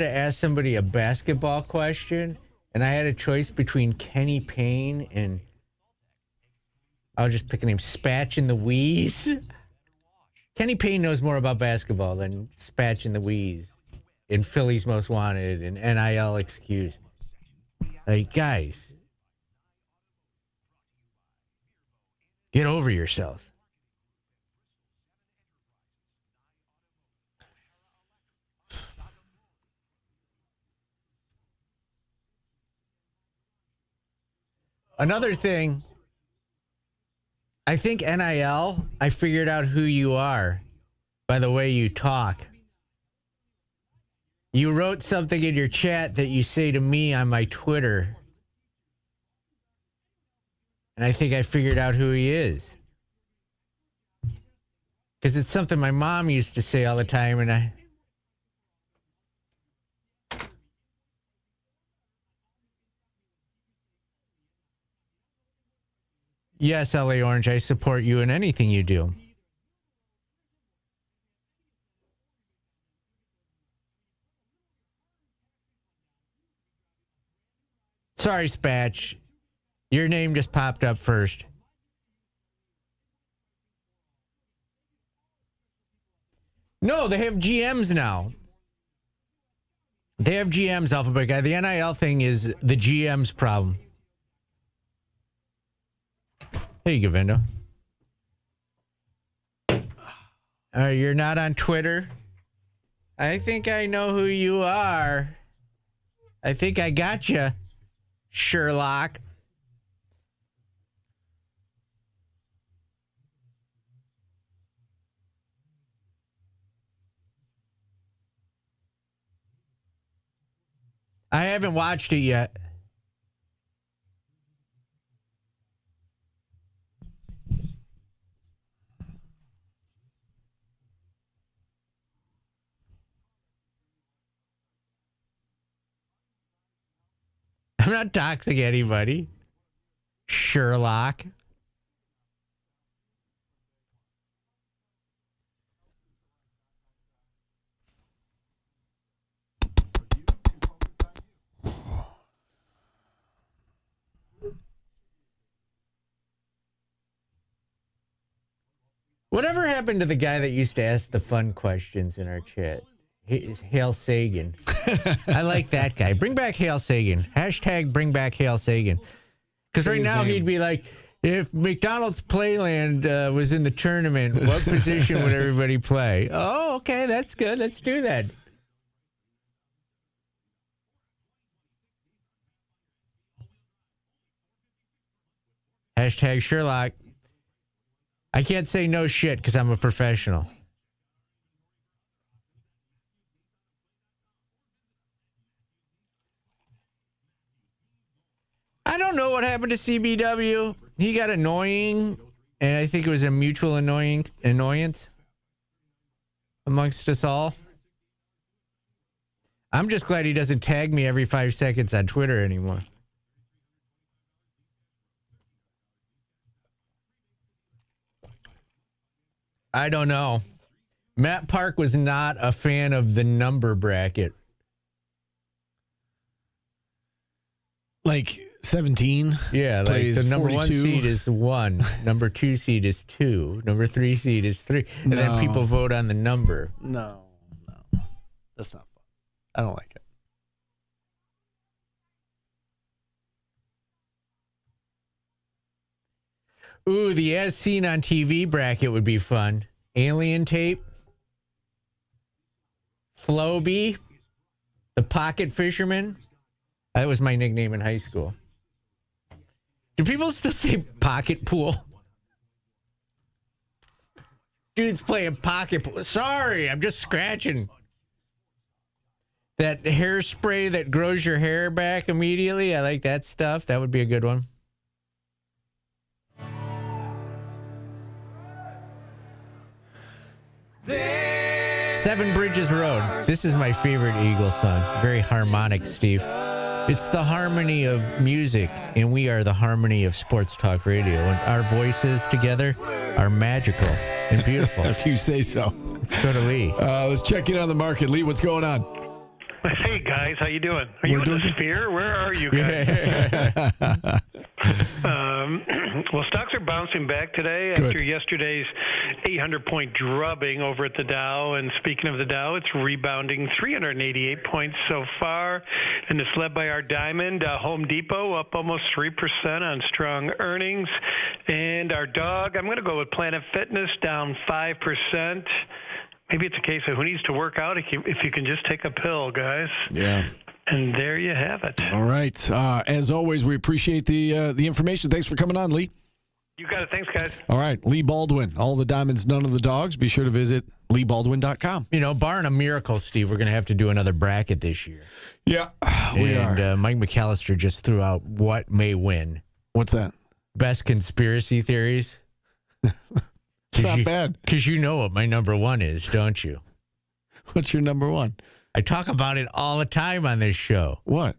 ask somebody a basketball question and I had a choice between Kenny Payne and I'll just pick a name, Spatch and the Wheeze. Kenny Payne knows more about basketball than Spatch and the Wheeze in Philly's Most Wanted and NIL Excuse. Like, guys, get over yourself. Another thing, I think NIL, I figured out who you are by the way you talk. You wrote something in your chat that you say to me on my Twitter. And I think I figured out who he is. Because it's something my mom used to say all the time, and Yes, LA Orange, I support you in anything you do. Sorry, Spatch. Your name just popped up first. No, they have GMs now. They have GMs, Alphabet Guy. The NIL thing is the GM's problem. There you go, Vindo. You're not on Twitter? I think I know who you are. I think I got you, Sherlock. I haven't watched it yet. I'm not doxing anybody. Sherlock. Whatever happened to the guy that used to ask the fun questions in our chat? Hale Sagan. I like that guy. Bring back Hale Sagan. Hashtag bring back Hale Sagan. Because right now he'd be like, if McDonald's Playland was in the tournament, what position would everybody play? Oh, okay, that's good. Let's do that. Hashtag Sherlock. I can't say no shit because I'm a professional. I don't know what happened to CBW. He got annoying, and I think it was a mutual annoyance amongst us all. I'm just glad he doesn't tag me every 5 seconds on Twitter anymore. I don't know. Matt Park was not a fan of the number bracket. Like 17? Yeah, like the number 1 seed is 1. Number 2 seed is 2. Number 3 seed is 3. And then people vote on the number. No. That's not fun. I don't like it. Ooh, the as seen on TV bracket would be fun. Alien Tape, Floby, the Pocket Fisherman. That was my nickname in high school. Do people still say pocket pool? Dude's playing pocket pool. Sorry, I'm just scratching. That hairspray that grows your hair back immediately. I like that stuff. That would be a good one. Seven Bridges Road. This is my favorite Eagles song. Very harmonic, Steve. It's the harmony of music, and we are the harmony of sports talk radio. And our voices together are magical and beautiful. If you say so. Let's go to Lee. Let's check in on the market. Lee, what's going on? Hey, guys. How you doing? Are you in the Sphere? Where are you guys? Well, stocks are bouncing back today after yesterday's 800-point drubbing over at the Dow. And speaking of the Dow, it's rebounding 388 points so far. And it's led by our diamond, Home Depot, up almost 3% on strong earnings. And our dog, I'm going to go with Planet Fitness, down 5%. Maybe it's a case of who needs to work out if you can just take a pill, guys. Yeah. And there you have it. All right. As always, we appreciate the information. Thanks for coming on, Lee. You got it. Thanks, guys. All right. Lee Baldwin. All the diamonds, none of the dogs. Be sure to visit LeeBaldwin.com. You know, barring a miracle, Steve, we're going to have to do another bracket this year. Yeah, we are. Mike McAllister just threw out what may win. What's that? Best conspiracy theories. It's not bad. Because you know what my number 1 is, don't you? What's your number 1? I talk about it all the time on this show. What?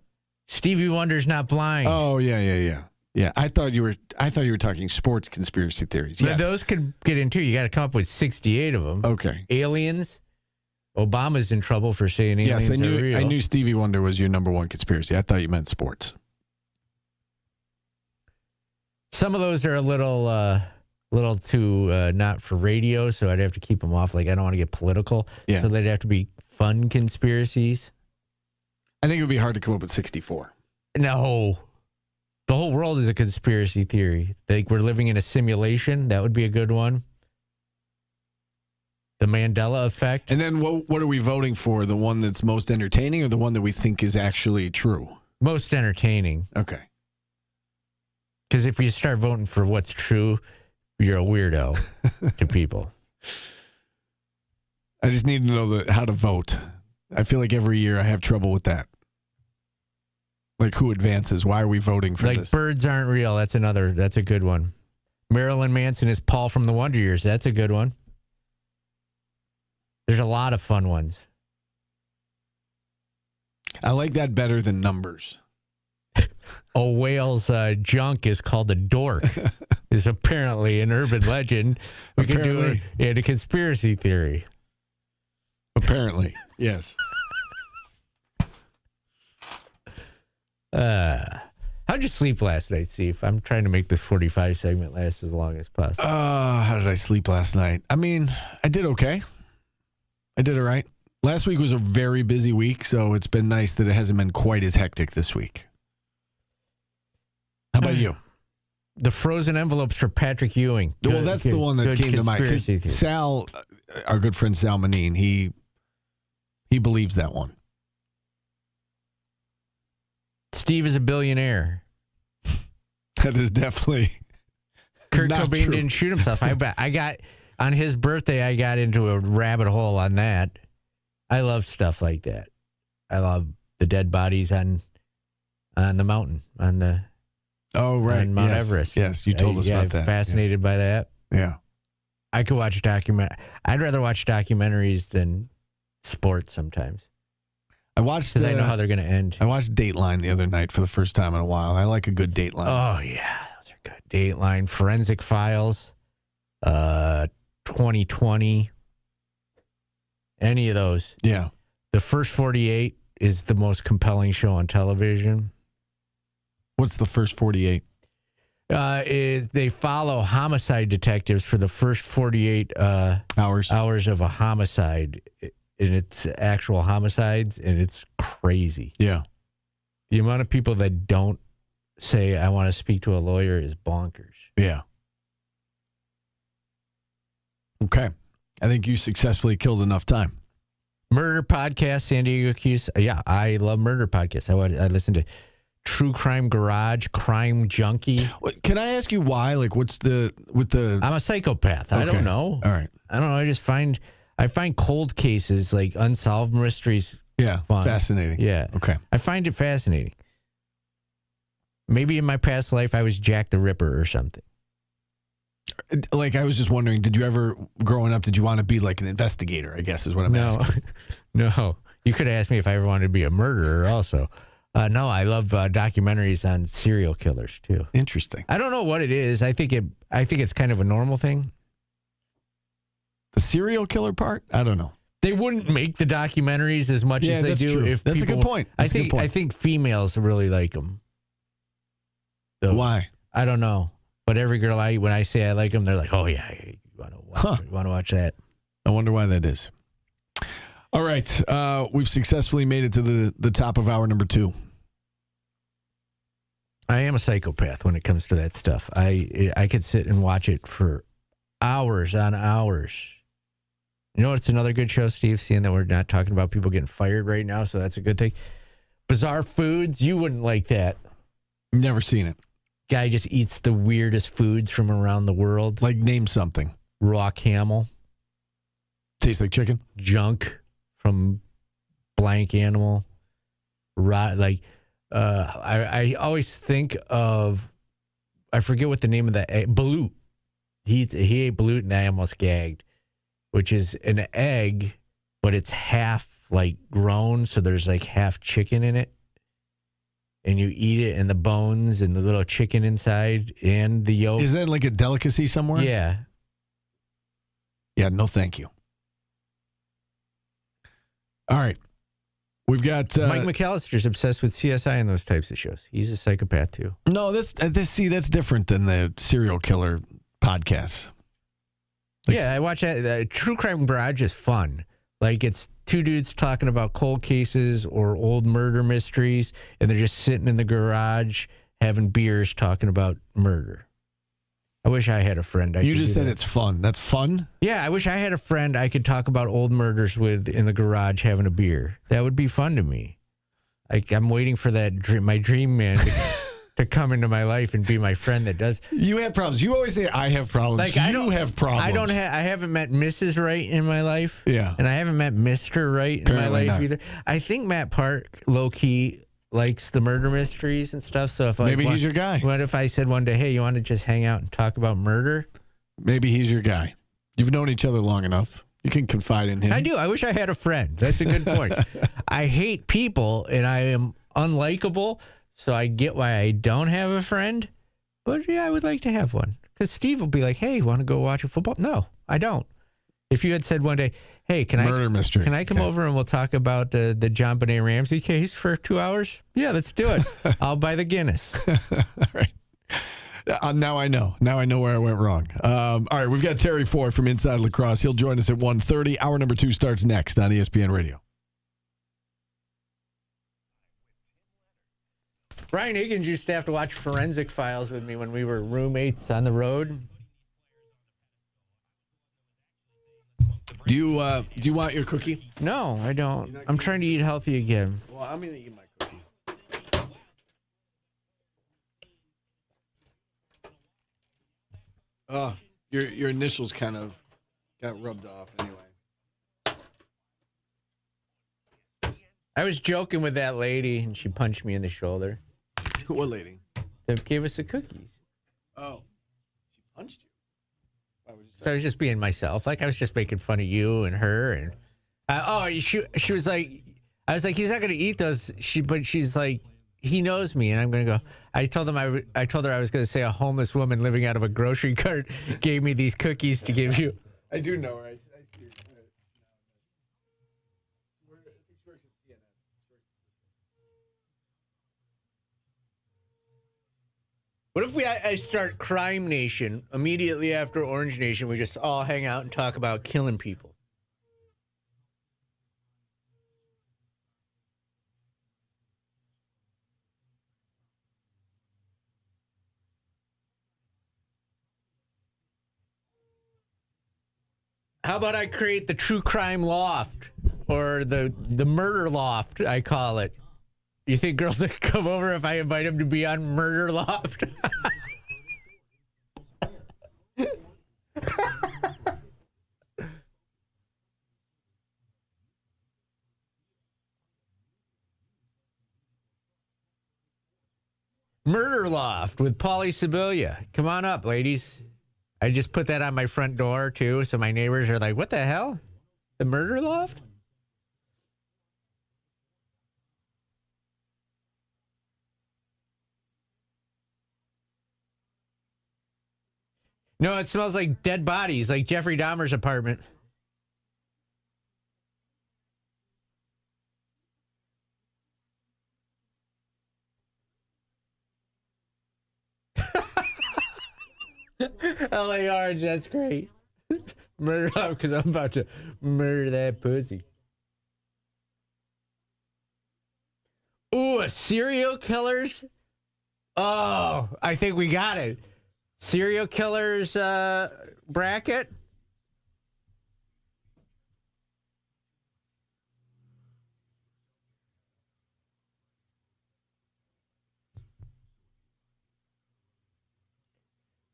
Stevie Wonder's not blind. Oh, yeah. Yeah, I thought you were talking sports conspiracy theories. Yes. Those could get in too. You got to come up with 68 of them. Okay. Aliens. Obama's in trouble for saying aliens are real. I knew Stevie Wonder was your number 1 conspiracy. I thought you meant sports. Some of those are a little too not for radio, so I'd have to keep them off. Like, I don't want to get political. Yeah. So they'd have to be fun conspiracies. I think it would be hard to come up with 64. No. The whole world is a conspiracy theory. Like, we're living in a simulation. That would be a good one. The Mandela effect. And then what are we voting for? The one that's most entertaining or the one that we think is actually true? Most entertaining. Okay. Because if you start voting for what's true, you're a weirdo to people. I just need to know how to vote. I feel like every year I have trouble with that. Like, who advances? Why are we voting for this? Like, birds aren't real. That's a good one. Marilyn Manson is Paul from the Wonder Years. That's a good one. There's a lot of fun ones. I like that better than numbers. A whale's junk is called a dork. Is apparently an urban legend. We could do a conspiracy theory. Apparently, yes. How'd you sleep last night, Steve? I'm trying to make this 45 segment last as long as possible. How did I sleep last night? I mean, I did okay. I did all right. Last week was a very busy week, so it's been nice that it hasn't been quite as hectic this week. How about you? The frozen envelopes for Patrick Ewing. Well, that's the one that came to mind. 'Cause conspiracy theory. Sal, our good friend Sal Manine, he believes that one. Steve is a billionaire. That is definitely Kurt not Cobain true. didn't shoot himself. I got on his birthday. I got into a rabbit hole on that. I love stuff like that. I love the dead bodies on the mountain on Mount Everest. Yes, you told us about that. Fascinated by that. Yeah. I could watch I'd rather watch documentaries than sports sometimes. I watched because I know how they're going to end. I watched Dateline the other night for the first time in a while. I like a good Dateline. Oh yeah, those are good. Dateline, Forensic Files, 2020, any of those. Yeah. The First 48 is the most compelling show on television. What's the First 48? They follow homicide detectives for the first 48 hours of a homicide. And it's actual homicides, and it's crazy. Yeah. The amount of people that don't say, I want to speak to a lawyer is bonkers. Yeah. Okay. I think you successfully killed enough time. Murder podcast, San Diego Q's. Yeah, I love murder podcasts. I listen to True Crime Garage, Crime Junkie. Can I ask you why? Like, what's I'm a psychopath. Okay. I don't know. All right. I don't know. I find cold cases, like unsolved mysteries, fun. Fascinating. Yeah. Okay. I find it fascinating. Maybe in my past life I was Jack the Ripper or something. Like, I was just wondering, did you ever, growing up, did you want to be like an investigator, I guess is what I'm asking. No. You could ask me if I ever wanted to be a murderer also. No, I love documentaries on serial killers too. Interesting. I don't know what it is. I think it's kind of a normal thing. The serial killer part? I don't know. They wouldn't make the documentaries as much as they do true. if that's people, a good point. That's a good point. I think females really like them. So, why? I don't know. But every girl when I say I like them, they're like, "Oh yeah, you want to watch that?" I wonder why that is. All right, we've successfully made it to the top of hour number 2. I am a psychopath when it comes to that stuff. I could sit and watch it for hours on hours. You know what's another good show, Steve? Seeing that we're not talking about people getting fired right now, so that's a good thing. Bizarre Foods. You wouldn't like that. Never seen it. Guy just eats the weirdest foods from around the world. Like, name something. Raw camel. Tastes like chicken. Junk from blank animal. I always think of, I forget what the name of that egg, balut. He ate balut and I almost gagged, which is an egg, but it's half like grown, so there's like half chicken in it. And you eat it and the bones and the little chicken inside and the yolk. Is that like a delicacy somewhere? Yeah. Yeah, no thank you. All right. We've got... Mike McAllister's obsessed with CSI and those types of shows. He's a psychopath, too. No, that's different than the serial killer podcasts. Yeah, I watch that. True Crime Garage is fun. Like, it's two dudes talking about cold cases or old murder mysteries, and they're just sitting in the garage having beers talking about murder. I wish I had a friend. You just said it's fun. That's fun? Yeah, I wish I had a friend I could talk about old murders with in the garage having a beer. That would be fun to me. I'm waiting for my dream man to come into my life and be my friend that does. You have problems. You always say I have problems. Like, I don't have problems. I haven't met Mrs. Right in my life. Yeah. And I haven't met Mr. Right in my life either. I think Matt Park, low key, likes the murder mysteries and stuff. So if maybe he's your guy. What if I said one day, hey, you want to just hang out and talk about murder? Maybe he's your guy. You've known each other long enough. You can confide in him. I do. I wish I had a friend. That's a good point. I hate people and I am unlikable. So I get why I don't have a friend, but yeah, I would like to have one. Because Steve will be like, hey, want to go watch a football? No, I don't. If you had said one day, hey, can I come over and we'll talk about the John Benet Ramsey case for 2 hours? Yeah, let's do it. I'll buy the Guinness. All right. Now I know. Now I know where I went wrong. All right, we've got Terry Ford from Inside Lacrosse. He'll join us at 1:30. Hour number 2 starts next on ESPN Radio. Brian Higgins used to have to watch Forensic Files with me when we were roommates on the road. Do you want your cookie? No, I don't. I'm trying to eat healthy again. Well, I'm going to eat my cookie. Oh, your initials kind of got rubbed off anyway. I was joking with that lady, and she punched me in the shoulder. What lady? That gave us the cookies. Oh, she punched you. Why would you say So I was just being myself. Like, I was just making fun of you and her. And she was like, I was like, he's not going to eat those. But she's like, he knows me. And I'm going to go. I told her I was going to say a homeless woman living out of a grocery cart gave me these cookies to give you. I do know her. I see her. What if I start Crime Nation immediately after Orange Nation? We just all hang out and talk about killing people. How about I create the True Crime Loft or the Murder Loft, I call it. You think girls would come over if I invite them to be on Murder Loft? Murder Loft with Paulie Sibilia. Come on up, ladies. I just put that on my front door, too, so my neighbors are like, what the hell? The Murder Loft? No, it smells like dead bodies, like Jeffrey Dahmer's apartment. LA Orange, that's great. Murder up because I'm about to murder that pussy. Ooh, a serial killers? Oh, I think we got it. Serial killers bracket?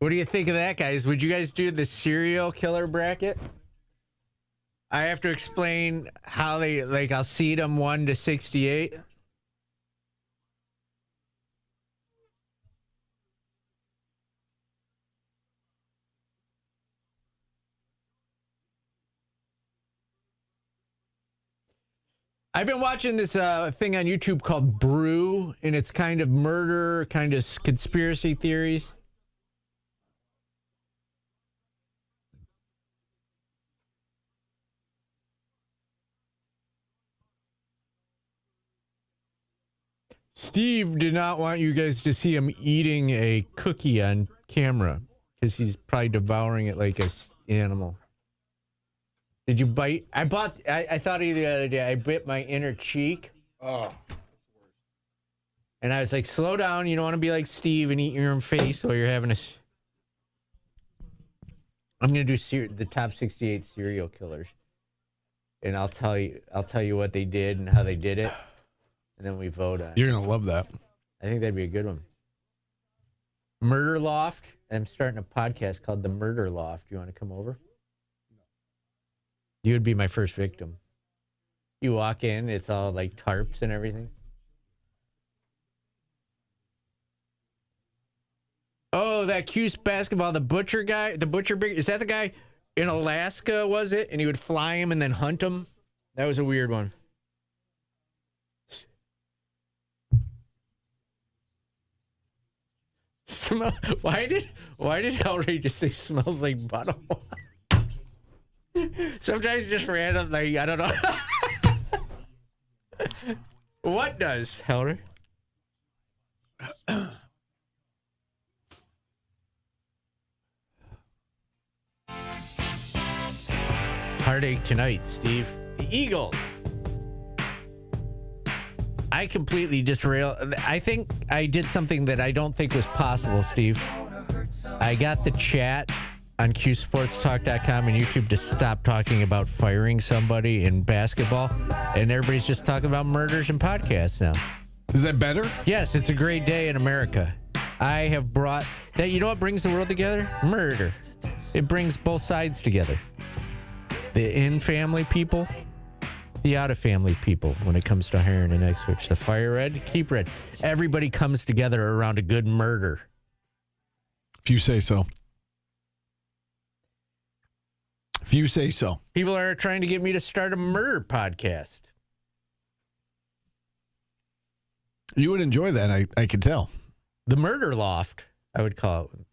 What do you think of that, guys? Would you guys do the serial killer bracket? I have to explain how they, like, I'll seed them 1 to 68. I've been watching this thing on YouTube called Brew, and it's kind of murder, kind of conspiracy theories. Steve did not want you guys to see him eating a cookie on camera because he's probably devouring it like an animal. Did you bite? I thought of you the other day. I bit my inner cheek. Oh. And I was like, slow down. You don't want to be like Steve and eat your own face while you're having a... I'm going to do the top 68 serial killers. And I'll tell you what they did and how they did it. And then we vote on it. You're going to love that. I think that'd be a good one. Murder Loft. I'm starting a podcast called The Murder Loft. You want to come over? You would be my first victim. You walk in, it's all like tarps and everything. Oh, that Cuse basketball, the butcher guy, is that the guy in Alaska, was it? And he would fly him and then hunt him? That was a weird one. Why did Hellray just say smells like butthole? Sometimes just random, like, I don't know. What does, Hellray? heartache tonight, Steve. The Eagles. I completely disrailed. I think I did something that I don't think was possible, Steve. I got the chat on QSportsTalk.com and YouTube to stop talking about firing somebody in basketball, and everybody's just talking about murders and podcasts now. Is that better? Yes, it's a great day in America. I have brought that. You know what brings the world together? Murder. It brings both sides together. The in-family people, the out-of-family people when it comes to hiring an ex-switch. The fire red, keep red. Everybody comes together around a good murder. If you say so. If you say so. People are trying to get me to start a murder podcast. You would enjoy that, I could tell. The Murder Loft, I would call it.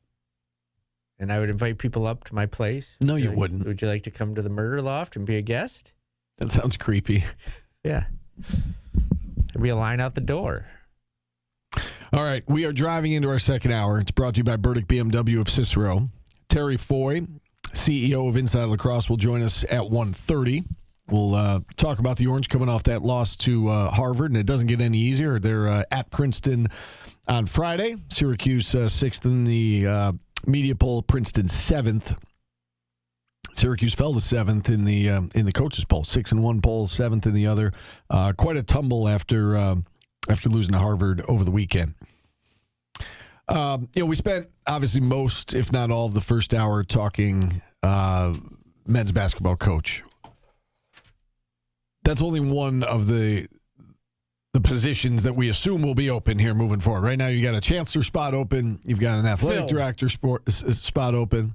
And I would invite people up to my place. No, you wouldn't. Would you like to come to the Murder Loft and be a guest? That sounds creepy. Yeah. There'd be a line out the door. All right, we are driving into our second hour. It's brought to you by Burdick BMW of Cicero. Terry Foy, CEO of Inside Lacrosse, will join us at 1:30. We'll talk about the Orange coming off that loss to Harvard, and it doesn't get any easier. They're at Princeton on Friday. Syracuse 6th in the media poll, Princeton 7th. Syracuse fell to 7th in the coaches poll, 6-1 poll, 7th in the other. Quite a tumble after losing to Harvard over the weekend. We spent obviously most, if not all, of the first hour talking men's basketball coach. That's only one of the positions that we assume will be open here moving forward. Right now, you got a chancellor spot open. You've got an athletic director spot open.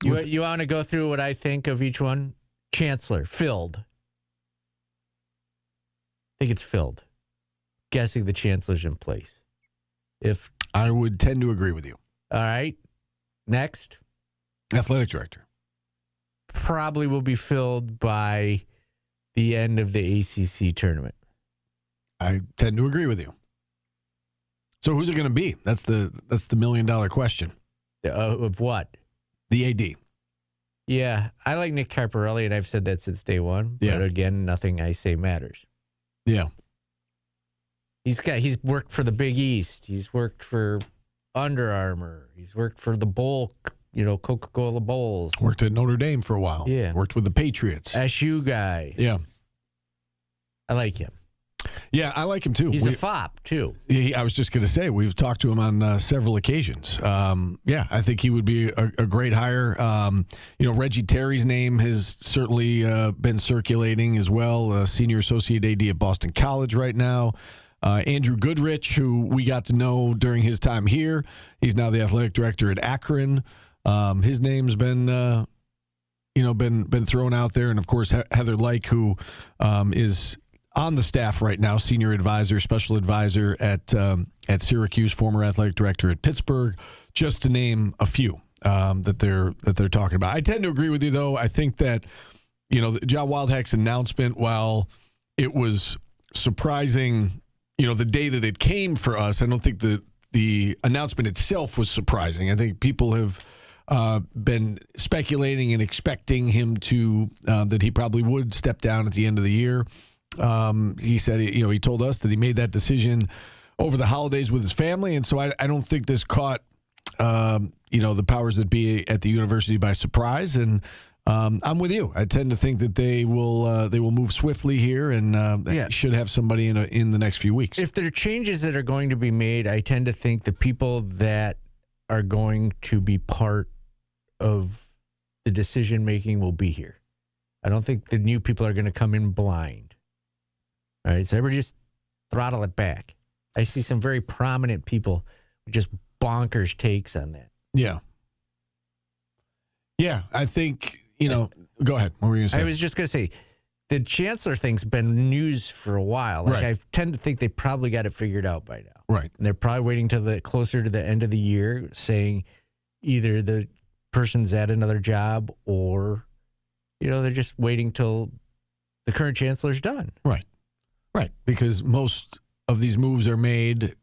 You want to go through what I think of each one? Chancellor, filled. I think it's filled. Guessing the chancellor's in place. If I would tend to agree with you. All right. Next. Athletic director. Probably will be filled by the end of the ACC tournament. I tend to agree with you. So who's it going to be? That's the $1 million question. Of what? The AD. Yeah, I like Nick Carparelli, and I've said that since day one. Yeah. But again, nothing I say matters. Yeah. He's worked for the Big East. He's worked for Under Armour. He's worked for the bowl, Coca-Cola Bowls. Worked at Notre Dame for a while. Yeah. Worked with the Patriots. SU guy. Yeah. I like him. Yeah, I like him too. He's a fop too. I was just going to say, we've talked to him on several occasions. I think he would be a great hire. Reggie Terry's name has certainly been circulating as well. Senior associate AD at Boston College right now. Andrew Goodrich, who we got to know during his time here. He's now the athletic director at Akron. His name's been thrown out there. And, of course, Heather Lyke, who is on the staff right now, senior advisor, special advisor at Syracuse, former athletic director at Pittsburgh, just to name a few that they're talking about. I tend to agree with you, though. I think that, John Wildhack's announcement, while it was surprising, the day that it came for us, I don't think the announcement itself was surprising. I think people have been speculating and expecting him to, that he probably would step down at the end of the year. He said, he told us that he made that decision over the holidays with his family. And so I don't think this caught, the powers that be at the university by surprise. And I'm with you. I tend to think that they will move swiftly here and should have somebody in the next few weeks. If there are changes that are going to be made, I tend to think the people that are going to be part of the decision making will be here. I don't think the new people are going to come in blind. All right, so everybody just throttle it back. I see some very prominent people with just bonkers takes on that. Yeah. Yeah, I think, go ahead. What were you going to say? I was just going to say, the chancellor thing's been news for a while. Like, right. I tend to think they probably got it figured out by now. Right. And they're probably waiting till closer to the end of the year, saying either the person's at another job or, they're just waiting till the current chancellor's done. Right. Right. Because most of these moves are made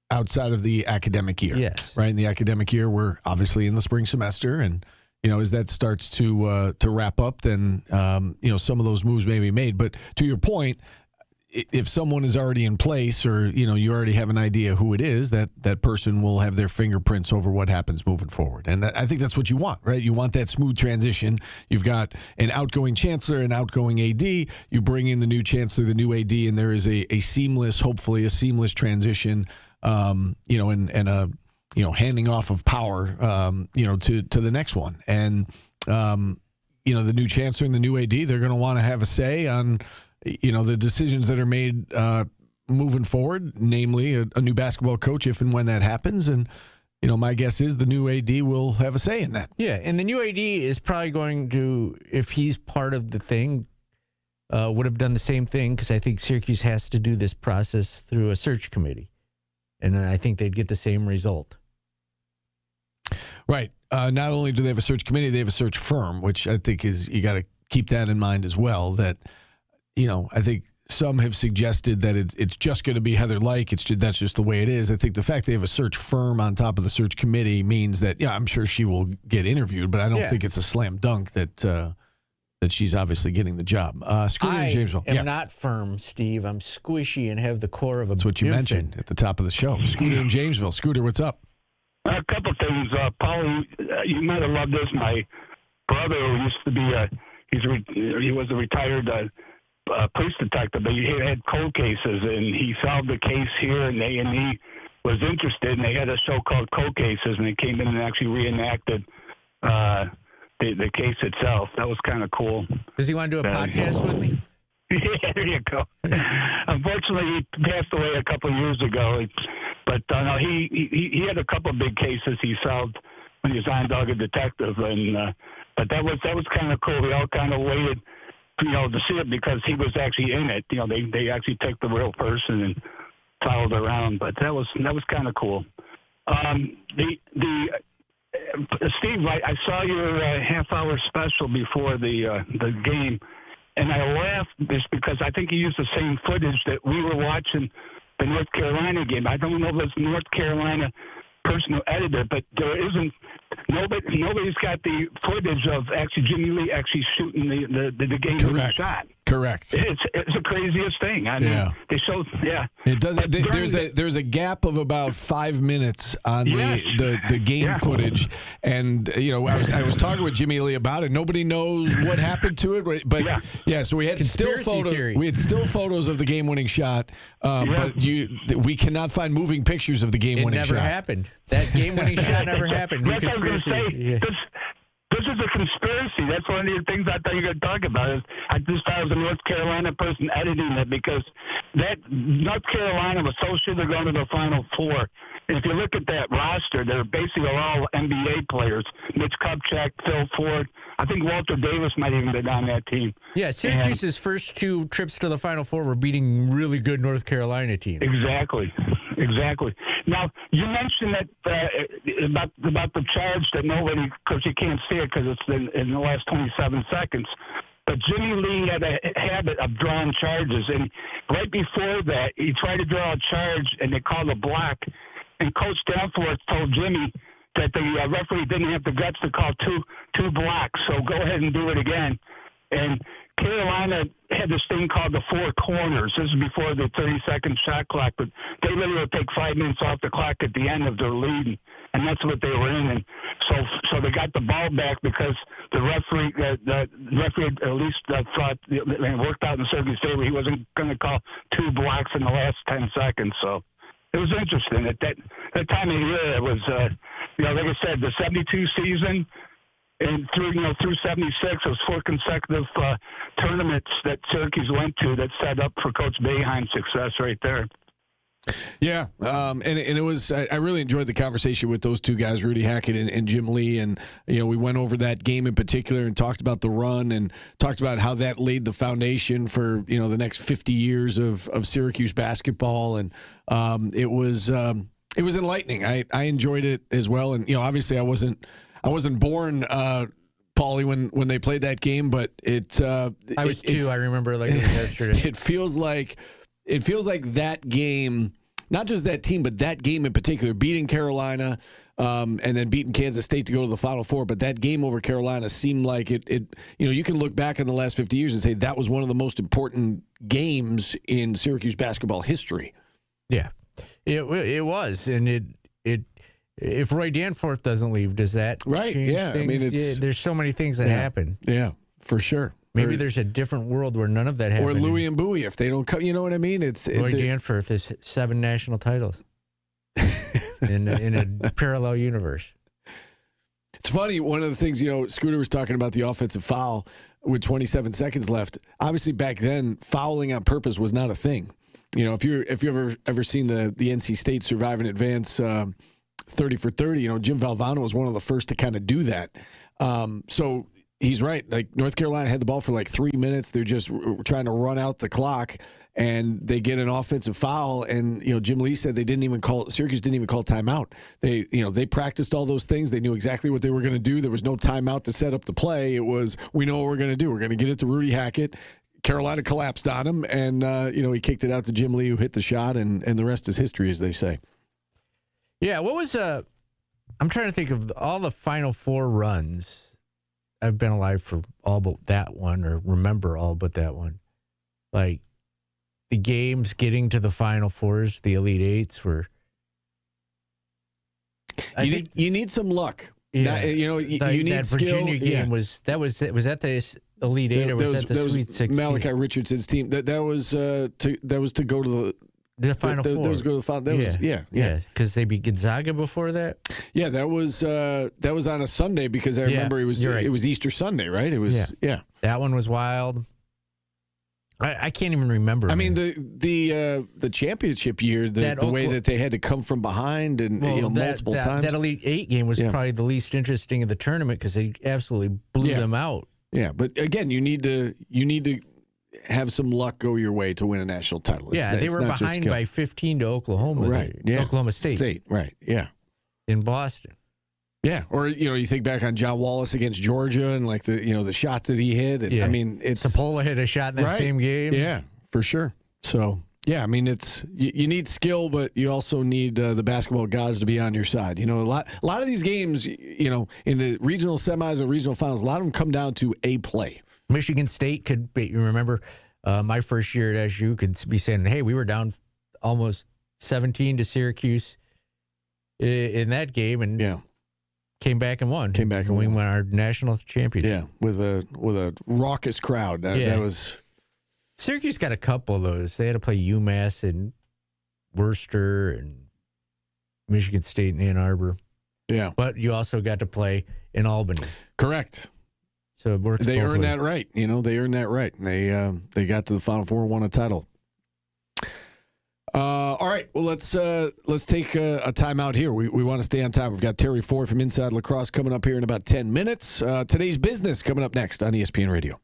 outside of the academic year. Yes. Right. In the academic year, we're obviously in the spring semester, and as that starts to wrap up, then some of those moves may be made. But to your point, if someone is already in place, or you already have an idea who it is, that person will have their fingerprints over what happens moving forward. And I think that's what you want, right? You want that smooth transition. You've got an outgoing chancellor, an outgoing AD. You bring in the new chancellor, the new AD, and there is hopefully a seamless transition. And a handing off of power, to the next one. And the new chancellor and the new AD, they're going to want to have a say on the decisions that are made moving forward, namely a new basketball coach, if and when that happens. And, my guess is the new AD will have a say in that. Yeah, and the new AD is probably going to, if he's part of the thing, would have done the same thing, because I think Syracuse has to do this process through a search committee. And I think they'd get the same result. Right. Not only do they have a search committee, they have a search firm, which I think you got to keep that in mind as well, that I think some have suggested that it's just going to be Heather Lyke. That's just the way it is. I think the fact they have a search firm on top of the search committee means that, I'm sure she will get interviewed, but I don't think it's a slam dunk that she's obviously getting the job. Scooter in Jamesville. I am not firm, Steve. I'm squishy and have the core of a That's what you mentioned at the top of the show. Scooter in Jamesville. Scooter, what's up? A couple things. Paulie, you might have loved this. My brother used to be he was a retired police detective, but he had cold cases, and he solved the case here, and A&E was interested, and they had a show called Cold Cases, and they came in and actually reenacted the case itself. That was kind of cool. Does he want to do a podcast with me? Yeah, there you go. Unfortunately, he passed away a couple of years ago, but no, he had a couple of big cases he solved when he was on Dog and Detective, and but that was kind of cool. We all kind of waited, to see it, because he was actually in it. They actually took the real person and followed around, but that was kind of cool. Steve, I saw your half-hour special before the game, and I laughed just because I think you used the same footage that we were watching the North Carolina game. I don't know if it's North Carolina person who edited it, but there isn't. Nobody's got the footage of actually Jimmy Lee actually shooting the game shot. Correct. It's the craziest thing. I mean, they showed. Yeah. It doesn't. There's a gap of about 5 minutes on the game footage, and I was talking with Jimmy Lee about it. Nobody knows what happened to it, but so we had Conspiracy still photos. theory. We had still photos of the game-winning shot, but we cannot find moving pictures of the game-winning shot. It never happened. That game-winning shot never happened. That's what I was going to say. This is a conspiracy. That's one of the things I thought you were going to talk about. I just thought it was a North Carolina person editing it, because that North Carolina was so sure they're going to the Final Four. And if you look at that roster, they're basically all NBA players. Mitch Kupchak, Phil Ford. I think Walter Davis might even been on that team. Yeah, Syracuse's first two trips to the Final Four were beating really good North Carolina teams. Exactly. Now, you mentioned that about the charge that nobody, because you can't see it because it's in the last 27 seconds. But Jimmy Lee had a habit of drawing charges, and right before that, he tried to draw a charge, and they called a block. And Coach Danforth told Jimmy that the referee didn't have the guts to call two blocks, so go ahead and do it again. And Carolina had this thing called the four corners. This is before the 30-second shot clock, but they literally would take 5 minutes off the clock at the end of their lead, and that's what they were in. And so they got the ball back because the referee at least thought it worked out in Syracuse favor. He wasn't going to call two blocks in the last 10 seconds. So it was interesting. At that time of year, it was, like I said, the 72 season. And through 76, it was 4 consecutive tournaments that Syracuse went to that set up for Coach Boeheim's success right there. Yeah, and it was. I really enjoyed the conversation with those two guys, Rudy Hackett and Jim Lee, and we went over that game in particular and talked about the run and talked about how that laid the foundation for the next 50 years of Syracuse basketball, and it was enlightening. I enjoyed it as well, and obviously I wasn't born, Paulie, when they played that game, but I was too. I remember like it was yesterday. It feels like that game not just that team, but that game in particular, beating Carolina and then beating Kansas State to go to the Final Four. But that game over Carolina seemed like it. You can look back in the last 50 years and say that was one of the most important games in Syracuse basketball history. Yeah, it was, and it. If Roy Danforth doesn't leave, does that change things? I mean, there's so many things that happen. Yeah, for sure. Maybe there's a different world where none of that happens. Or Louis and Bowie, if they don't come, you know what I mean? Roy Danforth has 7 national titles in a parallel universe. It's funny. One of the things, Scooter was talking about the offensive foul with 27 seconds left. Obviously, back then, fouling on purpose was not a thing. If you ever seen the NC State Survive and Advance 30 for 30, Jim Valvano was one of the first to kind of do that. So he's right. Like, North Carolina had the ball for like 3 minutes. They're just trying to run out the clock, and they get an offensive foul. And Jim Lee said Syracuse didn't even call timeout. They practiced all those things. They knew exactly what they were going to do. There was no timeout to set up the play. It was, we know what we're going to do. We're going to get it to Rudy Hackett. Carolina collapsed on him, and he kicked it out to Jim Lee, who hit the shot, and the rest is history, as they say. Yeah, what was I'm trying to think of all the Final Four runs. I've been alive for all but that one, or remember all but that one. Like, the games getting to the Final Fours, the Elite Eights were. You need some luck. Yeah, you need that skill. Virginia game was that the Elite Eight, or was that the Sweet 16? Malachi Richardson's team. That was to go to the Final Four. That was go to the Final. That was because they beat Gonzaga before that. Yeah, that was on a Sunday, because I remember it was Easter Sunday, right? It was That one was wild. I can't even remember. I mean, the championship year, the way that they had to come from behind and multiple times. That Elite Eight game was probably the least interesting of the tournament, because they absolutely blew them out. Yeah, but again, you need to have some luck go your way to win a national title. They were behind by 15 to Oklahoma. Right. Yeah. Oklahoma State. Right. Yeah. In Boston. Yeah. Or, you think back on John Wallace against Georgia and like the shots that he hit. And, I mean, Sapola hit a shot in that same game. Yeah, for sure. So, yeah, I mean, you need skill, but you also need the basketball gods to be on your side. A lot of these games, in the regional semis and regional finals, a lot of them come down to a play. Michigan State could be, you remember my first year at SU could be saying, hey, we were down almost 17 to Syracuse in that game, and came back and won. We won our national championship. Yeah, with a raucous crowd. That was... Syracuse got a couple of those. They had to play UMass and Worcester and Michigan State and Ann Arbor. Yeah. But you also got to play in Albany. Correct. So it works. They earned that right. They earned that right. And they got to the Final Four and won a title. All right. Well, let's take a timeout here. We want to stay on time. We've got Terry Ford from Inside Lacrosse coming up here in about 10 minutes. Today's Business coming up next on ESPN Radio.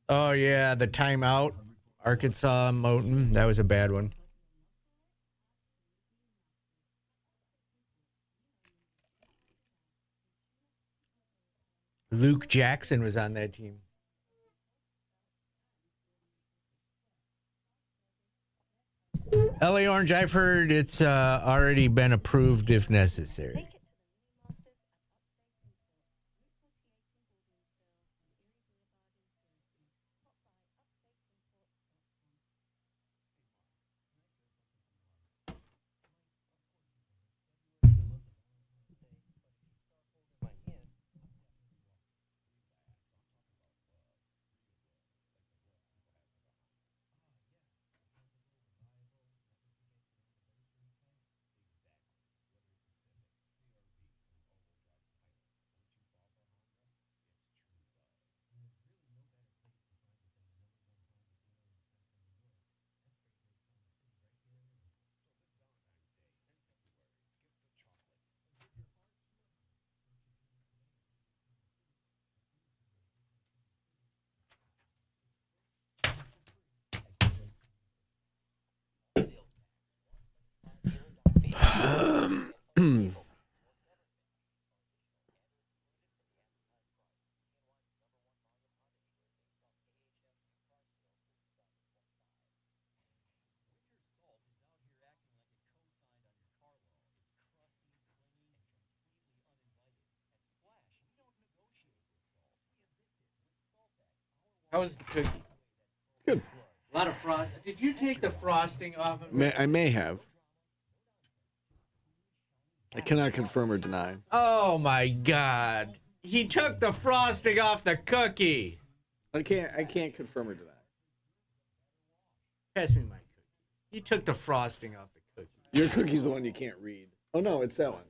Oh, yeah, the timeout. Arkansas, Moten. That was a bad one. Luke Jackson was on that team. LA Orange, I've heard it's already been approved if necessary. How was the cookie? Good. A lot of frost. Did you take the frosting off of it? I may have. I cannot confirm or deny. Oh my God! He took the frosting off the cookie. I can't confirm or deny. Pass me my cookie. He took the frosting off the cookie. Your cookie's the one you can't read. Oh no, it's that one.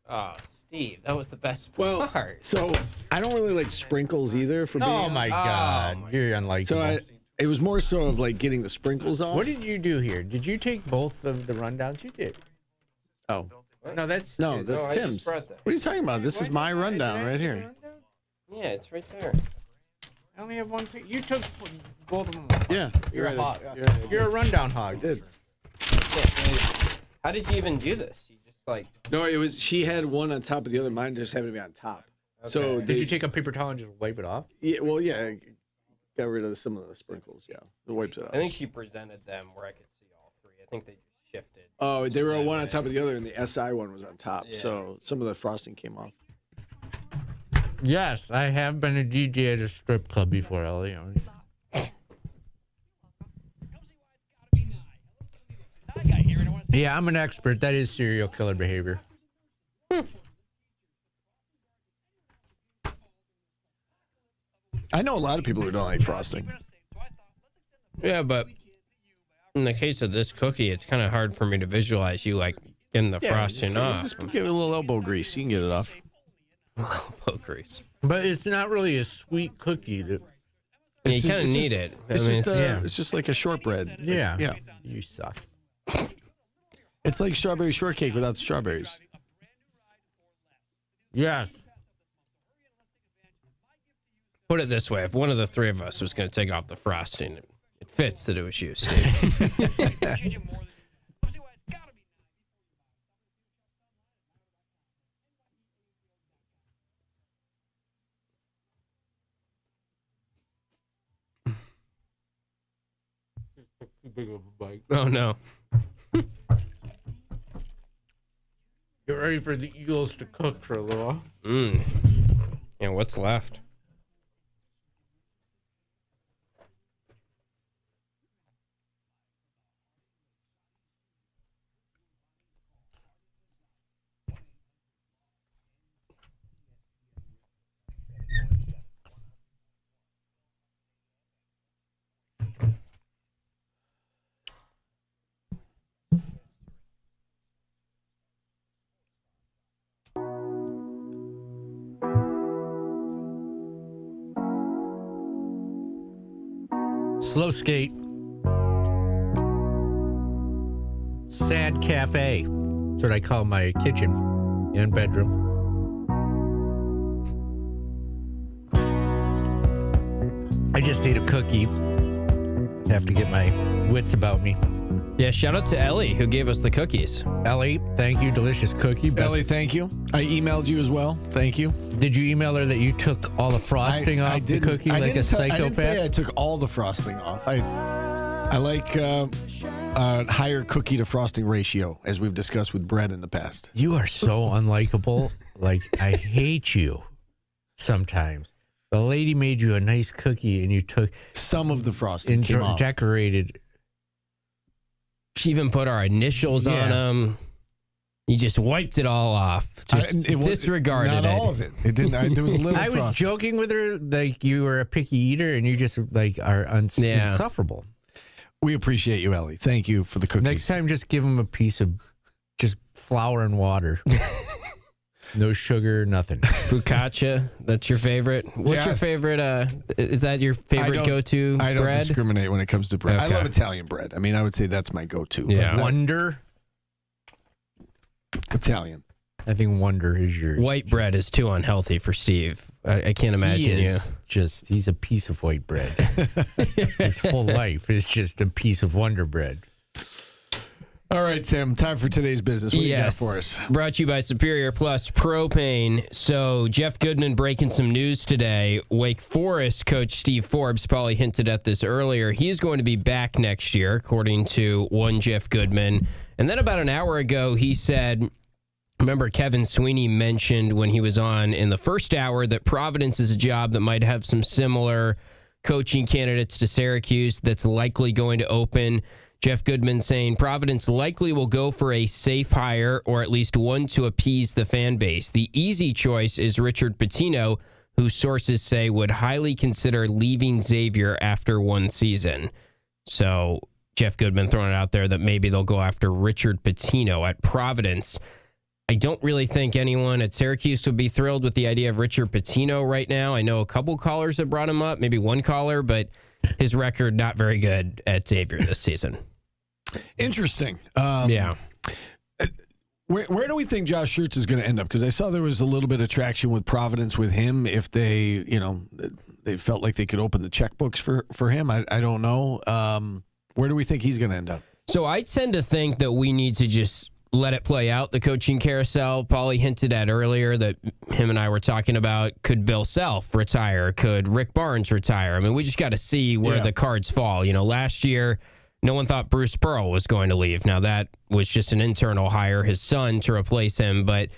Oh, Steve, that was the best Well, part. so I don't really like sprinkles either. For being Oh my God! You're unlikable. So it was more so of like getting the sprinkles off. What did you do here? Did you take both of the rundowns? You did. Oh. No, that's I Tim's. just brought that. What are you talking about? This is my rundown right here. Yeah, it's right there. I only have one. You took both of them. Yeah. You're a right. hog. Right. You're a rundown hog. I did. How did you even do this? You just like. No, it was. She had one on top of the other. Mine just happened to be on top. Okay. So Did you take a paper towel and just wipe it off? Yeah. Well, yeah. I got rid of some of the sprinkles. Yeah. It wipes it off. I think she presented them where I could see all three. I think they just shifted. Oh, they were one on top of the other, and the SI one was on top. Yeah. So some of the frosting came off. Yes, I have been a DJ at a strip club before, Ellie. Yeah, I'm an expert. That is serial killer behavior. I know a lot of people who don't like frosting. Yeah, but in the case of this cookie, it's kind of hard for me to visualize you like getting the frosting off. Just give it a little elbow grease. You can get it off. Elbow grease. But it's not really a sweet cookie. Yeah, you kind of need it. It's just like a shortbread. Yeah. Yeah. You suck. It's like strawberry shortcake without strawberries. Yes. Put it this way: if one of the three of us was going to take off the frosting, it fits that it was you, Steve. Big of a bite. Oh no! Get ready for the eagles to cook for a little. Yeah, what's left? Slow skate. Sad cafe. That's what I call my kitchen and bedroom. I just ate a cookie. Have to get my wits about me. Yeah, shout out to Ellie who gave us the cookies. Ellie, thank you. Delicious cookie. Ellie, thank you. I emailed you as well. Thank you. Did you email her that you took all the frosting off the cookie like a psychopath? I didn't say I took all the frosting off. I like higher cookie to frosting ratio, as we've discussed with bread in the past. You are so unlikable. Like, I hate you sometimes. The lady made you a nice cookie and you took some of the frosting came off. Decorated. She even put our initials on them. You just wiped it all off. Just disregarded it. Not all of it. It didn't. There was a little. I was joking with her like you were a picky eater and you just like are insufferable. We appreciate you, Ellie. Thank you for the cookies. Next time, just give them a piece of just flour and water. No sugar, nothing. Focaccia, that's your favorite? What's your favorite? Is that your favorite go-to bread? I don't discriminate when it comes to bread. Okay. I love Italian bread. I mean, I would say that's my go-to. Yeah. Wonder? Italian. I think Wonder is yours. White bread is too unhealthy for Steve. I can't imagine you. He's a piece of white bread. His whole life is just a piece of Wonder bread. All right, Tim, time for today's business. What do you got for us? Brought to you by Superior Plus Propane. So, Jeff Goodman breaking some news today. Wake Forest coach Steve Forbes probably hinted at this earlier. He is going to be back next year, according to one Jeff Goodman. And then about an hour ago, he said Remember, Kevin Sweeney mentioned when he was on in the first hour that Providence is a job that might have some similar coaching candidates to Syracuse that's likely going to open. Jeff Goodman saying Providence likely will go for a safe hire or at least one to appease the fan base. The easy choice is Richard Pitino, who sources say would highly consider leaving Xavier after one season. So Jeff Goodman throwing it out there that maybe they'll go after Richard Pitino at Providence. I don't really think anyone at Syracuse would be thrilled with the idea of Richard Pitino right now. I know a couple callers have brought him up, maybe one caller, but his record not very good at Xavier this season. Interesting. Yeah. Where do we think Josh Schertz is going to end up? Because I saw there was a little bit of traction with Providence with him. If they, they felt like they could open the checkbooks for him. I don't know. Where do we think he's going to end up? So I tend to think that we need to just let it play out, the coaching carousel. Paulie hinted at earlier that him and I were talking about, could Bill Self retire? Could Rick Barnes retire? I mean, we just got to see where the cards fall. Last year, no one thought Bruce Pearl was going to leave. Now, that was just an internal hire, his son, to replace him. But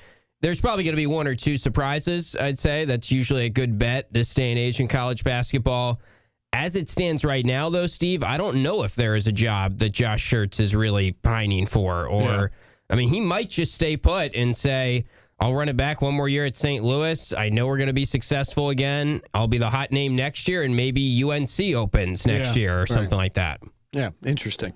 there's probably going to be one or two surprises, I'd say. That's usually a good bet this day and age in college basketball. As it stands right now, though, Steve, I don't know if there is a job that Josh Schertz is really pining for. Or, I mean, he might just stay put and say, I'll run it back one more year at St. Louis. I know we're going to be successful again. I'll be the hot name next year, and maybe UNC opens next year or something like that. Yeah, interesting.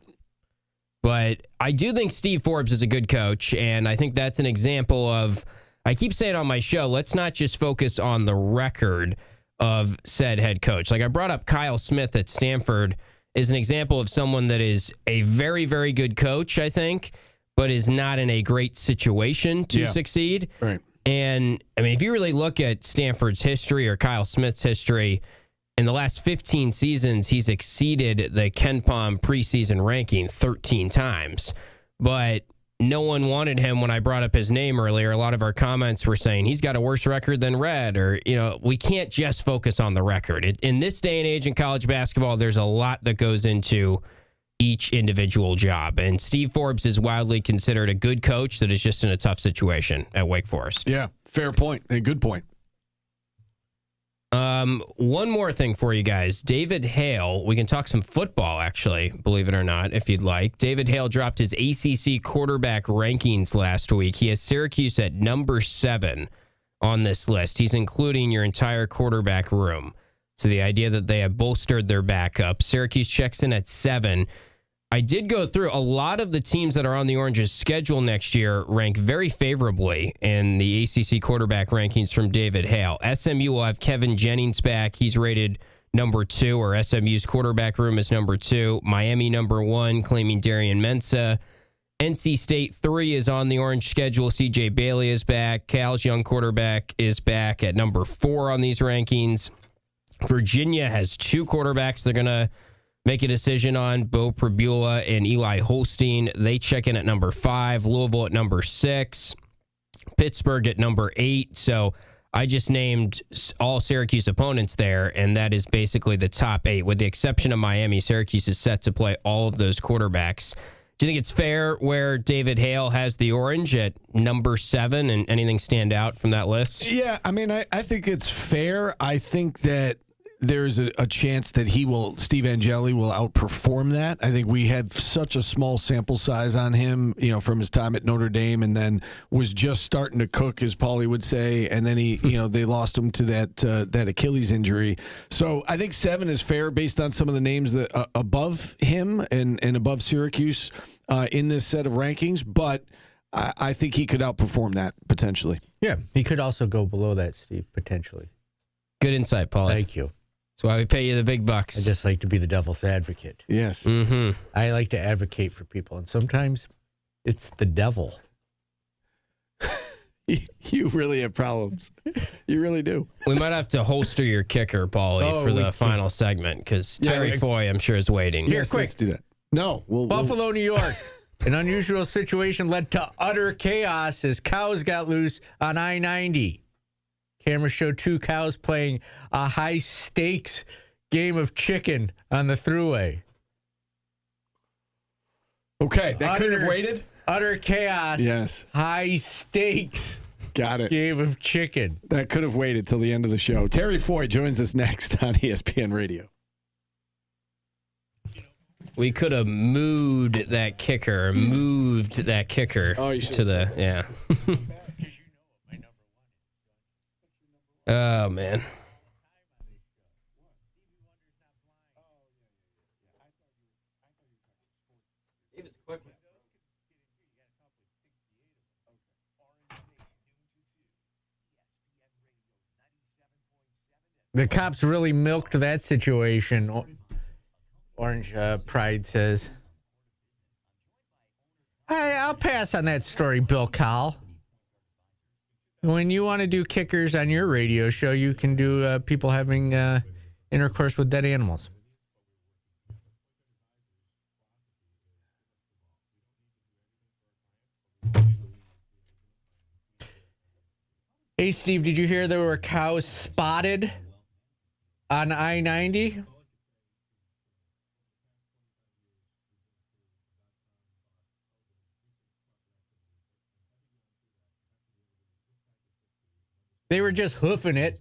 But I do think Steve Forbes is a good coach, and I think that's an example of, I keep saying on my show, let's not just focus on the record of said head coach. Like I brought up Kyle Smith at Stanford is an example of someone that is a very, very good coach, I think, but is not in a great situation to succeed. Right. And, I mean, if you really look at Stanford's history or Kyle Smith's history, in the last 15 seasons, he's exceeded the KenPom preseason ranking 13 times. But no one wanted him when I brought up his name earlier. A lot of our comments were saying he's got a worse record than Red, or, we can't just focus on the record. In this day and age in college basketball, there's a lot that goes into each individual job. And Steve Forbes is widely considered a good coach that is just in a tough situation at Wake Forest. Yeah, fair point. A good point. One more thing for you guys. David Hale, we can talk some football, actually, believe it or not, if you'd like. David Hale dropped his ACC quarterback rankings last week. He has Syracuse at number 7 on this list. He's including your entire quarterback room. So the idea that they have bolstered their backup. Syracuse checks in at 7. I did go through a lot of the teams that are on the Orange's schedule next year rank very favorably in the ACC quarterback rankings from David Hale. SMU will have Kevin Jennings back. He's rated number 2, or SMU's quarterback room is number 2. Miami number 1, claiming Darian Mensah. NC State 3 is on the Orange schedule. CJ Bailey is back. Cal's young quarterback is back at number 4 on these rankings. Virginia has 2 quarterbacks they're going to make a decision on, Bo Pribula and Eli Holstein. They check in at number 5. Louisville at number 6. Pittsburgh at number 8. So I just named all Syracuse opponents there, and that is basically the top 8. With the exception of Miami, Syracuse is set to play all of those quarterbacks. Do you think it's fair where David Hale has the Orange at number 7, and anything stand out from that list? Yeah, I mean, I think it's fair. I think that there's a chance that Steve Angeli will outperform that. I think we had such a small sample size on him, from his time at Notre Dame, and then was just starting to cook, as Paulie would say, and then they lost him to that Achilles injury. So I think 7 is fair based on some of the names that above him and above Syracuse in this set of rankings, but I think he could outperform that potentially. Yeah, he could also go below that, Steve, potentially. Good insight, Paulie. Thank you. That's why we pay you the big bucks. I just like to be the devil's advocate. Yes. Mm-hmm. I like to advocate for people, and sometimes it's the devil. You really have problems. You really do. We might have to holster your kicker, Paulie, for the final segment, because Terry Foy, I'm sure, is waiting. Here, quick. Let's do that. No. Buffalo, New York. An unusual situation led to utter chaos as cows got loose on I-90. Cameras showed 2 cows playing a high-stakes game of chicken on the thruway. Okay, that couldn't have waited? Utter chaos. Yes. High stakes. Got it. Game of chicken. That could have waited till the end of the show. Terry Foy joins us next on ESPN Radio. We could have moved that kicker to the, yeah. Oh, man. The cops really milked that situation. Orange Pride says. Hey, I'll pass on that story, Bill Cowell. When you want to do kickers on your radio show, you can do people having intercourse with dead animals. Hey, Steve, did you hear there were cows spotted on I-90? They were just hoofing it.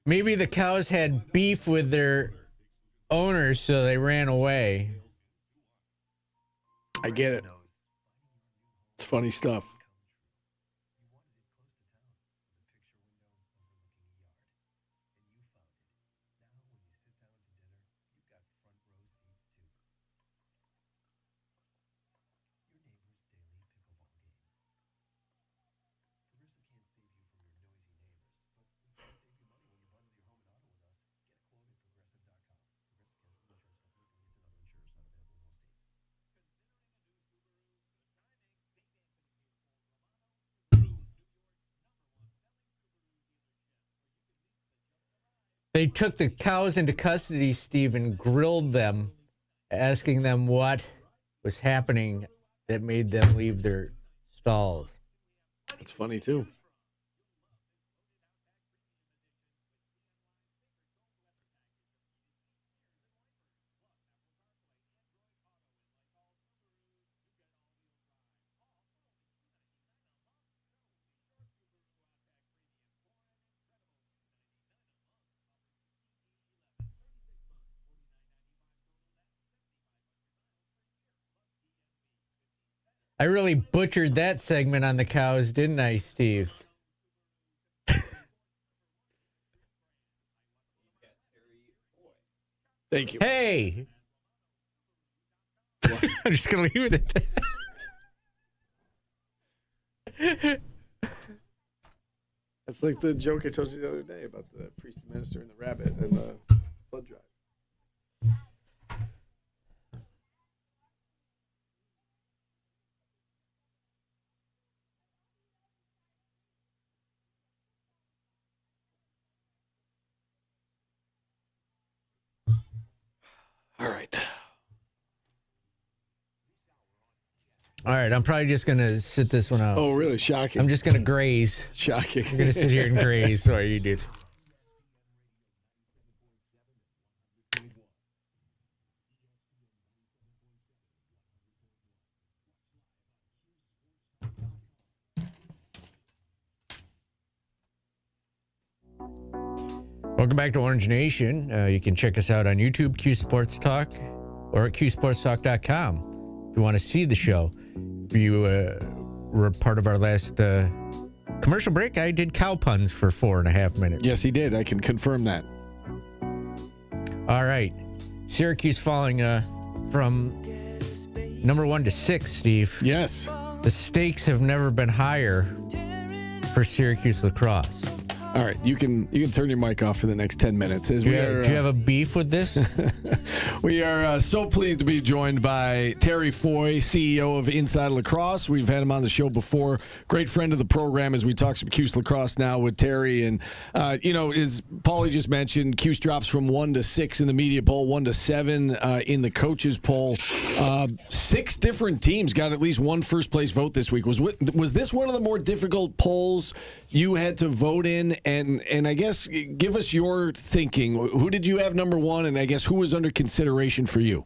Maybe the cows had beef with their owners, so they ran away. I get it. It's funny stuff. They took the cows into custody, Steve, and grilled them, asking them what was happening that made them leave their stalls. It's funny, too. I really butchered that segment on the cows, didn't I, Steve? Thank you. Hey! I'm just going to leave it at that. That's like the joke I told you the other day about the priest, the minister, and the rabbit and the blood drive. All right. All right, I'm probably just going to sit this one out. Oh, really? Shocking. I'm just going to graze. Shocking. I'm going to sit here and graze while you do. Welcome back to Orange Nation. You can check us out on YouTube, Q Sports Talk, or at QSportsTalk.com if you want to see the show. If you were part of our last commercial break, I did cow puns for 4.5 minutes. Yes, he did. I can confirm that. All right. Syracuse falling from number 1 to 6, Steve. Yes. The stakes have never been higher for Syracuse lacrosse. All right, you can turn your mic off for the next 10 minutes. Do you have a beef with this? We are so pleased to be joined by Terry Foy, CEO of Inside Lacrosse. We've had him on the show before. Great friend of the program as we talk some Cuse Lacrosse now with Terry. And, as Paulie just mentioned, Cuse drops from 1 to 6 in the media poll, 1 to 7 in the coaches poll. 6 different teams got at least one first-place vote this week. Was this one of the more difficult polls you had to vote in? And I guess give us your thinking. Who did you have number 1, and I guess who was under consideration for you?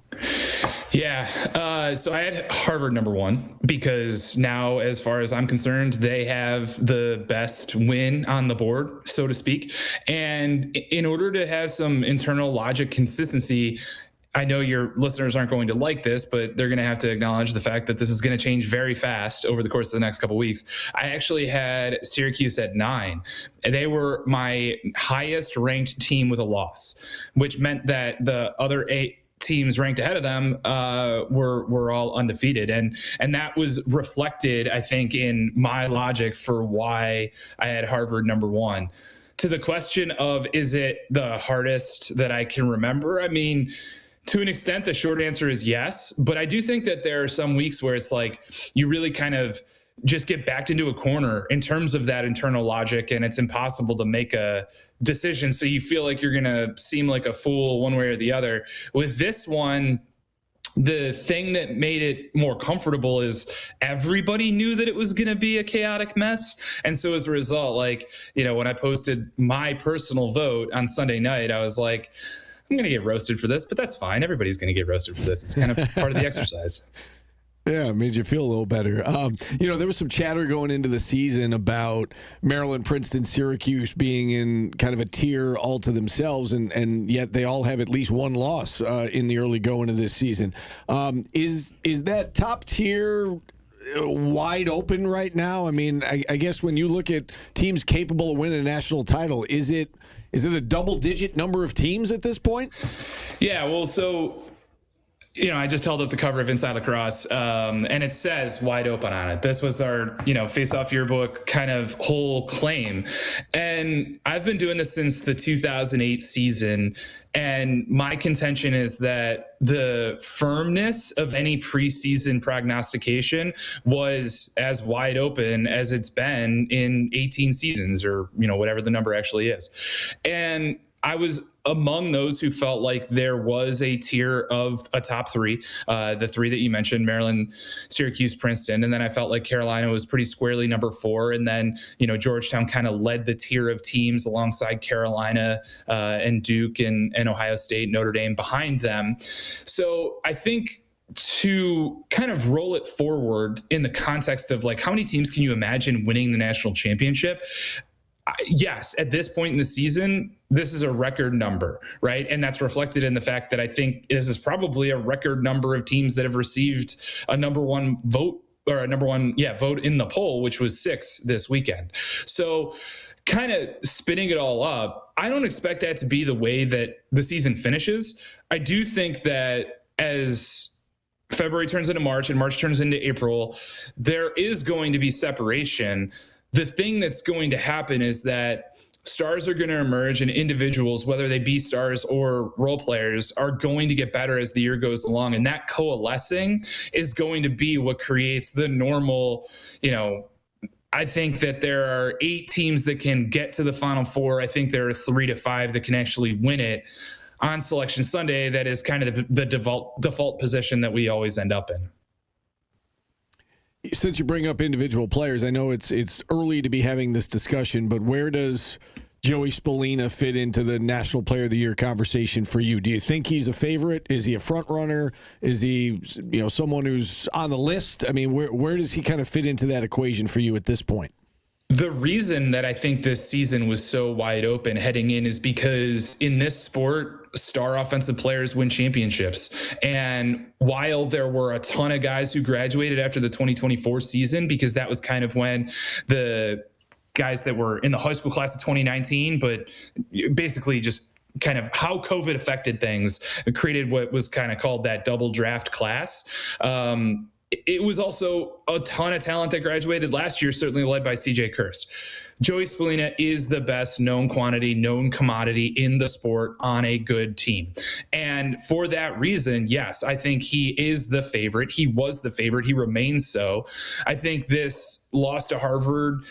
Yeah, so I had Harvard number 1 because now, as far as I'm concerned, they have the best win on the board, so to speak. And in order to have some internal logic consistency, I know your listeners aren't going to like this, but they're going to have to acknowledge the fact that this is going to change very fast over the course of the next couple of weeks. I actually had Syracuse at 9. They were my highest ranked team with a loss, which meant that the other 8 teams ranked ahead of them were all undefeated. And that was reflected, I think, in my logic for why I had Harvard number 1. To the question of, is it the hardest that I can remember? I mean, to an extent, the short answer is yes. But I do think that there are some weeks where it's like you really kind of just get backed into a corner in terms of that internal logic, and it's impossible to make a decision. So you feel like you're going to seem like a fool one way or the other. With this one, the thing that made it more comfortable is everybody knew that it was going to be a chaotic mess. And so as a result, when I posted my personal vote on Sunday night, I was like, I'm going to get roasted for this, but that's fine. Everybody's going to get roasted for this. It's kind of part of the exercise. Yeah, it made you feel a little better. There was some chatter going into the season about Maryland, Princeton, Syracuse being in kind of a tier all to themselves, and yet they all have at least one loss in the early going of this season. Is that top tier wide open right now? I mean, I guess when you look at teams capable of winning a national title, is it a double-digit number of teams at this point? Yeah, well, so I just held up the cover of Inside Lacrosse, and it says wide open on it. This was our, face-off yearbook kind of whole claim. And I've been doing this since the 2008 season, and my contention is that the firmness of any preseason prognostication was as wide open as it's been in 18 seasons, or, whatever the number actually is. And I was among those who felt like there was a tier of a top 3, the 3 that you mentioned, Maryland, Syracuse, Princeton. And then I felt like Carolina was pretty squarely number 4. And then, Georgetown kind of led the tier of teams alongside Carolina and Duke and Ohio State, Notre Dame behind them. So I think to kind of roll it forward in the context of how many teams can you imagine winning the national championship? Yes, at this point in the season, this is a record number, right? And that's reflected in the fact that I think this is probably a record number of teams that have received a number 1 vote, or a number 1 vote in the poll, which was 6 this weekend. So kind of spinning it all up, I don't expect that to be the way that the season finishes. I do think that as February turns into March and March turns into April, there is going to be separation. The thing that's going to happen is that stars are going to emerge, and individuals, whether they be stars or role players, are going to get better as the year goes along. And that coalescing is going to be what creates the normal, I think that there are 8 teams that can get to the Final Four. I think there are 3 to 5 that can actually win it on Selection Sunday. That is kind of the default position that we always end up in. Since you bring up individual players, I know it's early to be having this discussion, but where does Joey Spallina fit into the National Player of the Year conversation for you? Do you think he's a favorite? Is he a front runner? Is he, someone who's on the list? I mean, where does he kind of fit into that equation for you at this point? The reason that I think this season was so wide open heading in is because in this sport, star offensive players win championships. And while there were a ton of guys who graduated after the 2024 season, because that was kind of when the guys that were in the high school class of 2019, but basically just kind of how COVID affected things, it created what was kind of called that double draft class. It was also a ton of talent that graduated last year, certainly led by CJ Kirst. Joey Spallina is the best known quantity, known commodity in the sport on a good team. And for that reason, yes, I think he is the favorite. He was the favorite. He remains so. I think this loss to Harvard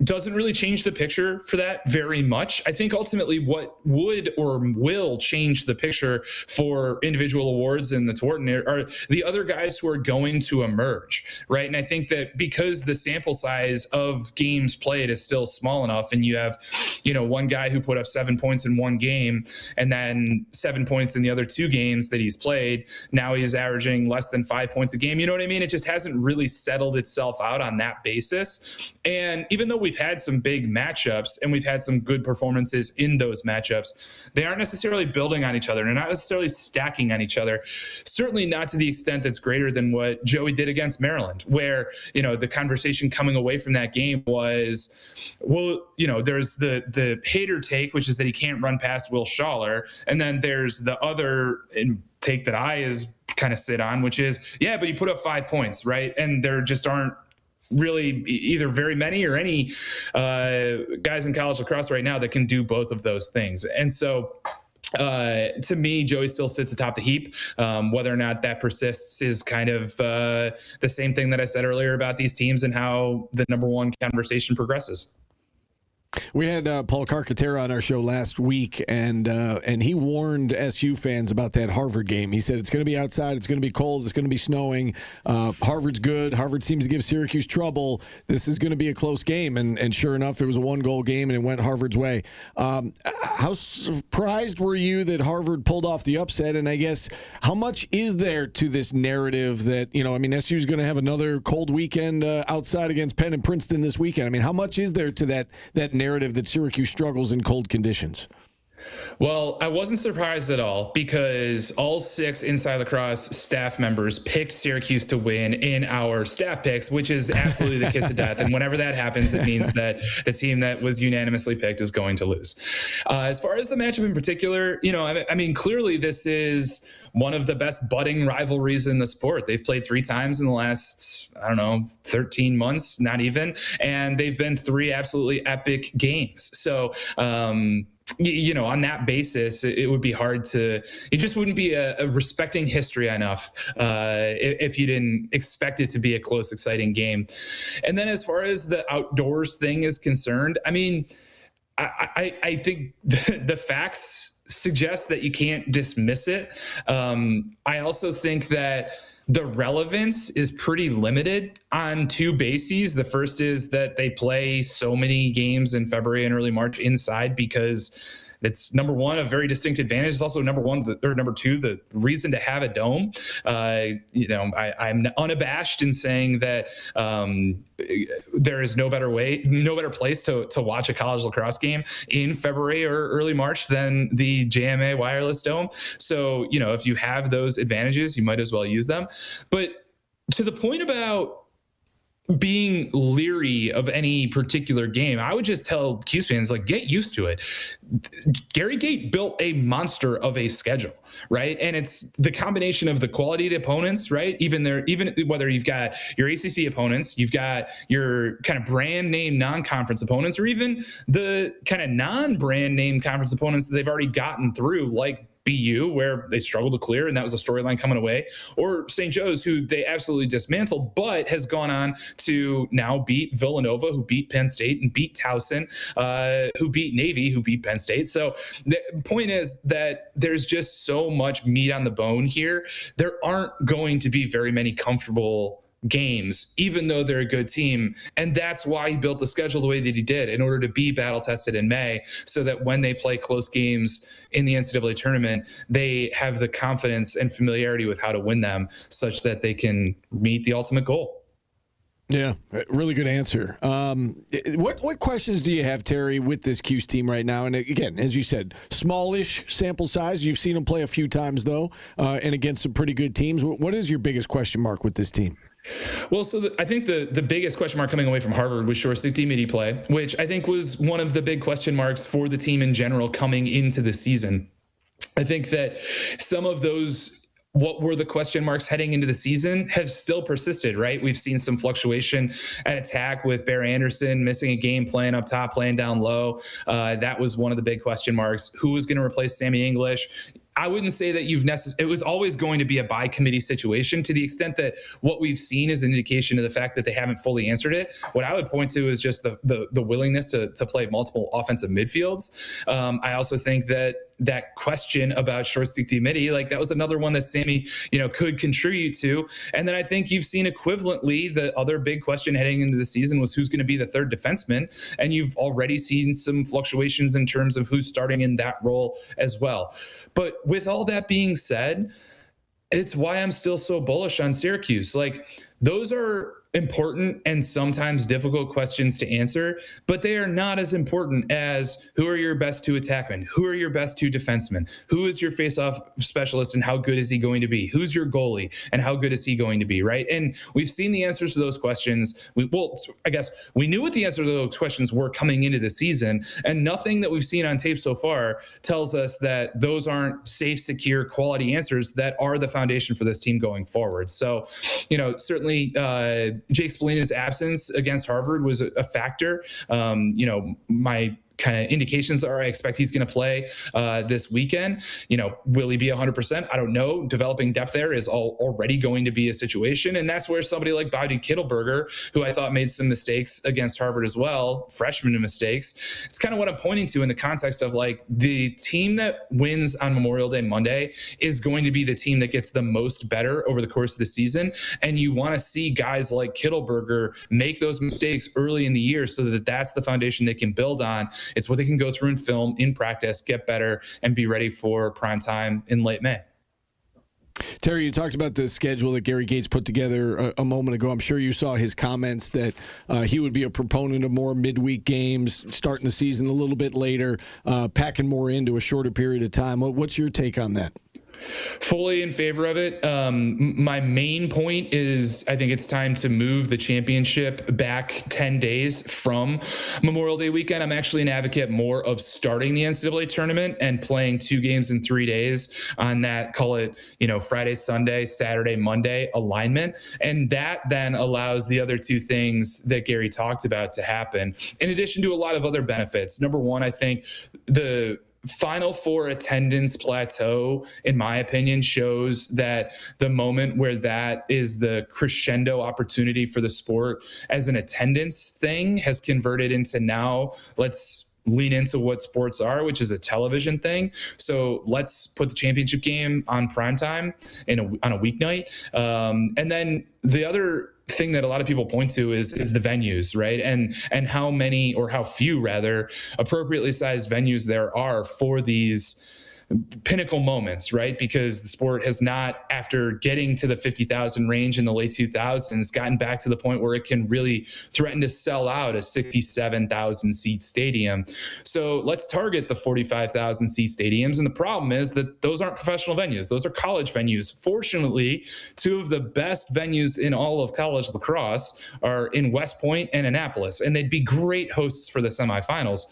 doesn't really change the picture for that very much. I think ultimately what would or will change the picture for individual awards in the Tewaaraton are the other guys who are going to emerge, right? And I think that because the sample size of games played is still small enough, and you have, one guy who put up 7 points in one game and then 7 points in the other 2 games that he's played, now he's averaging less than 5 points a game. You know what I mean? It just hasn't really settled itself out on that basis. And even though we've had some big matchups and we've had some good performances in those matchups, they aren't necessarily building on each other. They're not necessarily stacking on each other. Certainly not to the extent that's greater than what Joey did against Maryland, where, the conversation coming away from that game was, well, there's the hater take, which is that he can't run past Will Schaller. And then there's the other take that I kind of sit on, which is, yeah, but he put up 5 points, right? And there just aren't really either very many or any guys in college lacrosse right now that can do both of those things. And so to me, Joey still sits atop the heap. Whether or not that persists is kind of the same thing that I said earlier about these teams and how the number one conversation progresses. We had Paul Carcaterra on our show last week, and he warned SU fans about that Harvard game. He said it's going to be outside, it's going to be cold, it's going to be snowing. Harvard's good. Harvard seems to give Syracuse trouble. This is going to be a close game, and sure enough, it was a 1-goal game, and it went Harvard's way. How surprised were you that Harvard pulled off the upset? And I guess how much is there to this narrative that SU's going to have another cold weekend outside against Penn and Princeton this weekend? I mean, how much is there to that narrative that Syracuse struggles in cold conditions? Well, I wasn't surprised at all because all 6 Inside Lacrosse staff members picked Syracuse to win in our staff picks, which is absolutely the kiss of death. And whenever that happens, it means that the team that was unanimously picked is going to lose. As far as the matchup in particular, clearly this is one of the best budding rivalries in the sport. They've played 3 times in the last, 13 months, not even. And they've been 3 absolutely epic games. So, on that basis, it would be hard to, it just wouldn't be a respecting history enough if you didn't expect it to be a close, exciting game. And then as far as the outdoors thing is concerned, I think the facts suggest that you can't dismiss it. I also think that the relevance is pretty limited on 2 bases. The first is that they play so many games in February and early March inside because it's, number one, a very distinct advantage. It's also number 2, the reason to have a dome. I'm unabashed in saying that there is no better place to watch a college lacrosse game in February or early March than the JMA Wireless Dome. So, if you have those advantages, you might as well use them. But to the point about being leery of any particular game, I would just tell Cuse fans, get used to it. Gary Gait built a monster of a schedule, right? And it's the combination of the quality of the opponents, right? Even whether you've got your ACC opponents, you've got your kind of brand name non-conference opponents, or even the kind of non-brand name conference opponents that they've already gotten through, like BU, where they struggled to clear, and that was a storyline coming away, or St. Joe's, who they absolutely dismantled, but has gone on to now beat Villanova, who beat Penn State, and beat Towson, who beat Navy, who beat Penn State. So the point is that there's just so much meat on the bone here. There aren't going to be very many comfortable games, even though they're a good team. And that's why he built the schedule the way that he did, in order to be battle tested in May, so that when they play close games in the NCAA tournament, they have the confidence and familiarity with how to win them such that they can meet the ultimate goal. Yeah, really good answer. What questions do you have, Terry, with this Cuse team right now? And again, as you said, smallish sample size. You've seen them play a few times, though, and against some pretty good teams. What is your biggest question mark with this team? Well, so I think the biggest question mark coming away from Harvard was short stick D-midi play, which I think was one of the big question marks for the team in general coming into the season. I think that some of those what were the question marks heading into the season have still persisted, right? We've seen some fluctuation at attack with Barry Anderson missing a game, playing up top, playing down low. That was one of the big question marks. Who was going to replace Sammy English? I wouldn't say that it was always going to be a by committee situation, to the extent that what we've seen is an indication of the fact that they haven't fully answered it. What I would point to is just the willingness to play multiple offensive midfields. I also think that question about short stick D-midi, like that was another one that Sammy, could contribute to. And then I think you've seen equivalently the other big question heading into the season was who's going to be the third defenseman. And you've already seen some fluctuations in terms of who's starting in that role as well. But with all that being said, it's why I'm still so bullish on Syracuse. Like, those are important and sometimes difficult questions to answer, but they are not as important as who are your best two attackmen, who are your best two defensemen, who is your face-off specialist and how good is he going to be, who's your goalie and how good is he going to be, right? And we've seen the answers to those questions. I guess we knew what the answers to those questions were coming into the season, and nothing that we've seen on tape so far tells us that those aren't safe, secure, quality answers that are the foundation for this team going forward. So, certainly Jake Spallina's absence against Harvard was a factor. My kind of indications are I expect he's going to play this weekend. Will he be 100%? I don't know. Developing depth there is already going to be a situation. And that's where somebody like Bobby Kittelberger, who I thought made some mistakes against Harvard as well, freshman mistakes. It's kind of what I'm pointing to in the context of like the team that wins on Memorial Day Monday is going to be the team that gets the most better over the course of the season. And you want to see guys like Kittelberger make those mistakes early in the year so that that's the foundation they can build on. It's what they can go through in film, in practice, get better, and be ready for prime time in late May. Terry, you talked about the schedule that Gary Gates put together a moment ago. I'm sure you saw his comments that he would be a proponent of more midweek games, starting the season a little bit later, packing more into a shorter period of time. What's your take on that? Fully in favor of it. My main point is I think it's time to move the championship back 10 days from Memorial Day weekend. I'm actually an advocate more of starting the NCAA tournament and playing 2 games in 3 days on that, call it, Friday, Sunday, Saturday, Monday alignment. And that then allows the other 2 things that Gary talked about to happen, in addition to a lot of other benefits. Number one, I think the Final Four attendance plateau, in my opinion, shows that the moment where that is the crescendo opportunity for the sport as an attendance thing has converted into now let's lean into what sports are, which is a television thing. So let's put the championship game on primetime on a weeknight. And then the other thing that a lot of people point to is the venues, right? And how many, or how few rather, appropriately sized venues there are for these pinnacle moments, right? Because the sport has not, after getting to the 50,000 range in the late 2000s, gotten back to the point where it can really threaten to sell out a 67,000 seat stadium. So let's target the 45,000 seat stadiums. And the problem is that those aren't professional venues. Those are college venues. Fortunately, 2 of the best venues in all of college lacrosse are in West Point and Annapolis, and they'd be great hosts for the semifinals.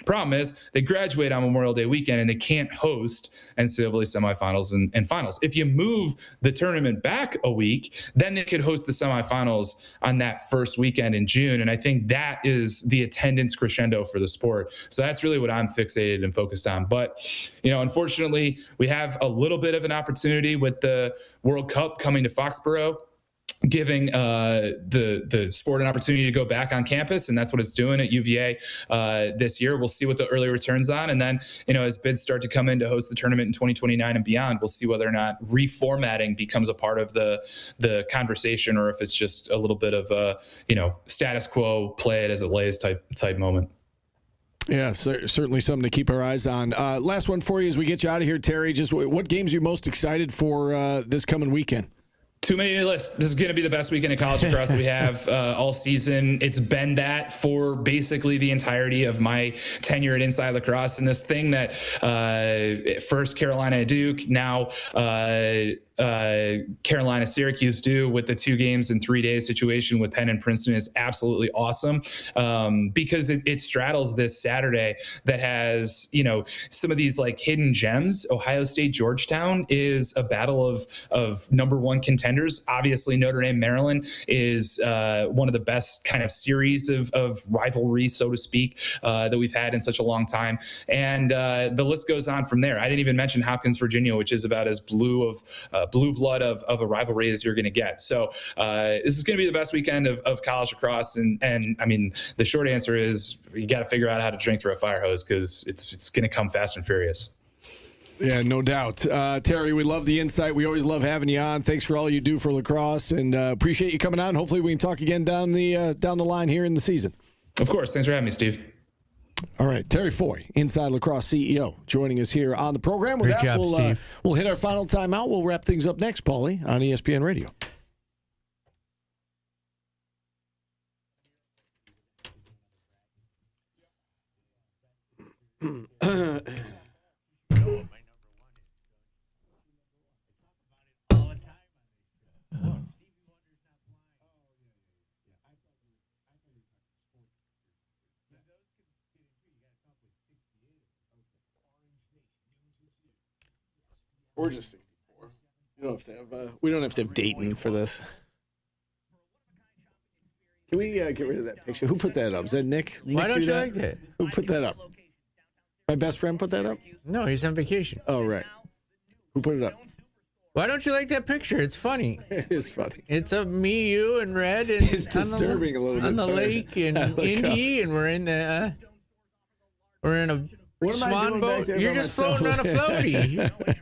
Problem is they graduate on Memorial Day weekend and they can't host NCAA semifinals and finals. If you move the tournament back a week, then they could host the semifinals on that first weekend in June. And I think that is the attendance crescendo for the sport. So that's really what I'm fixated and focused on. But, unfortunately, we have a little bit of an opportunity with the World Cup coming to Foxborough, giving the sport an opportunity to go back on campus, and that's what it's doing at UVA this year. We'll see what the early returns on, and then as bids start to come in to host the tournament in 2029 and beyond, we'll see whether or not reformatting becomes a part of the conversation, or if it's just a little bit of a status quo, play it as it lays type moment. Yeah, certainly something to keep our eyes on. Last one for you as we get you out of here, Terry. Just what games are you most excited for this coming weekend? Too many lists. This is going to be the best weekend of college lacrosse that we have all season. It's been that for basically the entirety of my tenure at Inside Lacrosse. And this thing that first Carolina Duke, now Carolina Syracuse do with the 2 games in 3 days situation with Penn and Princeton is absolutely awesome, because it straddles this Saturday that has, you know, some of these like hidden gems. Ohio State, Georgetown is a battle of number 1 contenders. Obviously, Notre Dame, Maryland is one of the best kind of series of rivalry, so to speak, that we've had in such a long time. And the list goes on from there. I didn't even mention Hopkins, Virginia, which is about as blue blood of a rivalry as you're going to get. So this is going to be the best weekend of college lacrosse. And I mean, the short answer is you got to figure out how to drink through a fire hose, because it's going to come fast and furious. Yeah, no doubt. Terry, we love the insight. We always love having you on. Thanks for all you do for lacrosse, and appreciate you coming on. Hopefully we can talk again down the line here in the season. Of course. Thanks for having me, Steve. All right, Terry Foy, Inside Lacrosse CEO, joining us here on the program. With Great that, job, Steve. We'll hit our final timeout. We'll wrap things up next, Paulie, on ESPN Radio. Or just 64. You don't have to have. We don't have to have Dayton for this. Can we get rid of that picture? Who put that up? Is that Nick? Why don't you like that? Who put that up? My best friend put that up? No, he's on vacation. Oh, right. Who put it up? Why don't you like that picture? It's funny. It is funny. It's me, you, and Red, and it's disturbing a little bit on the lake in Indy, and we're in a swan boat. You're just floating on a floaty.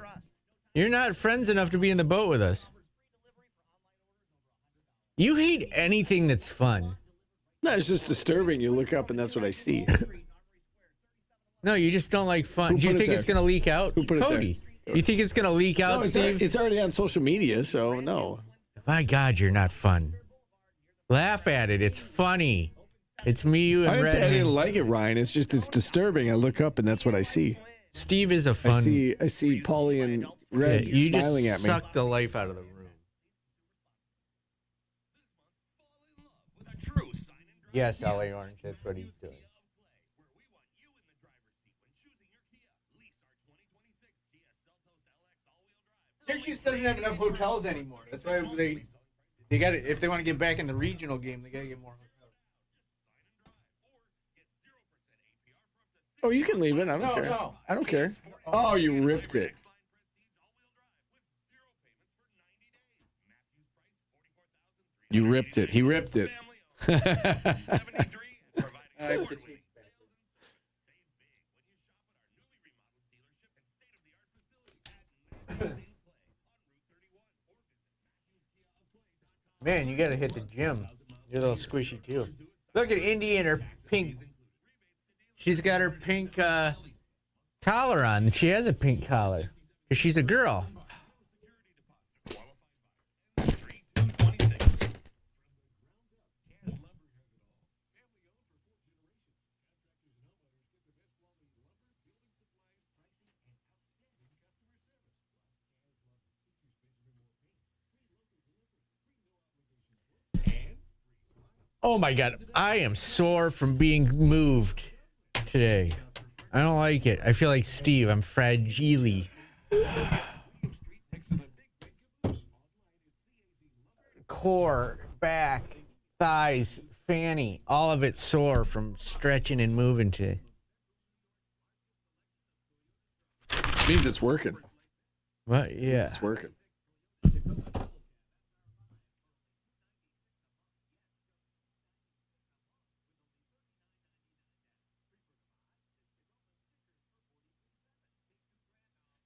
You're not friends enough to be in the boat with us. You hate anything that's fun. No, it's just disturbing. You look up and that's what I see. No, you just don't like fun. Do you think it's going to leak out? Who put Cody. it there? You think it's going to leak out, Steve? It's already on social media, so no. My God, you're not fun. Laugh at it. It's funny. It's me, you, and I didn't Red. say I didn't like it, Ryan. It's just it's disturbing. I look up and that's what I see. Steve is a fun. I see Paulie and Red you smiling just at me. suck the life out of the room. Yes, LA Orange. That's what he's doing. Syracuse doesn't have enough hotels anymore. That's why they got to, if they want to get back in the regional game, they got to get more hotels. Oh, you can leave it. I don't care. No. I don't care. Oh, you ripped it. You ripped it. He ripped it. Man, you got to hit the gym. You're a little squishy, too. Look at Indy and her pink. She's got her pink collar on. She has a pink collar because she's a girl. Oh my God, I am sore from being moved today. I don't like it. I feel like Steve. I'm fragile. Core, back, thighs, fanny, all of it sore from stretching and moving today. Means it's working. Well, yeah. It's working.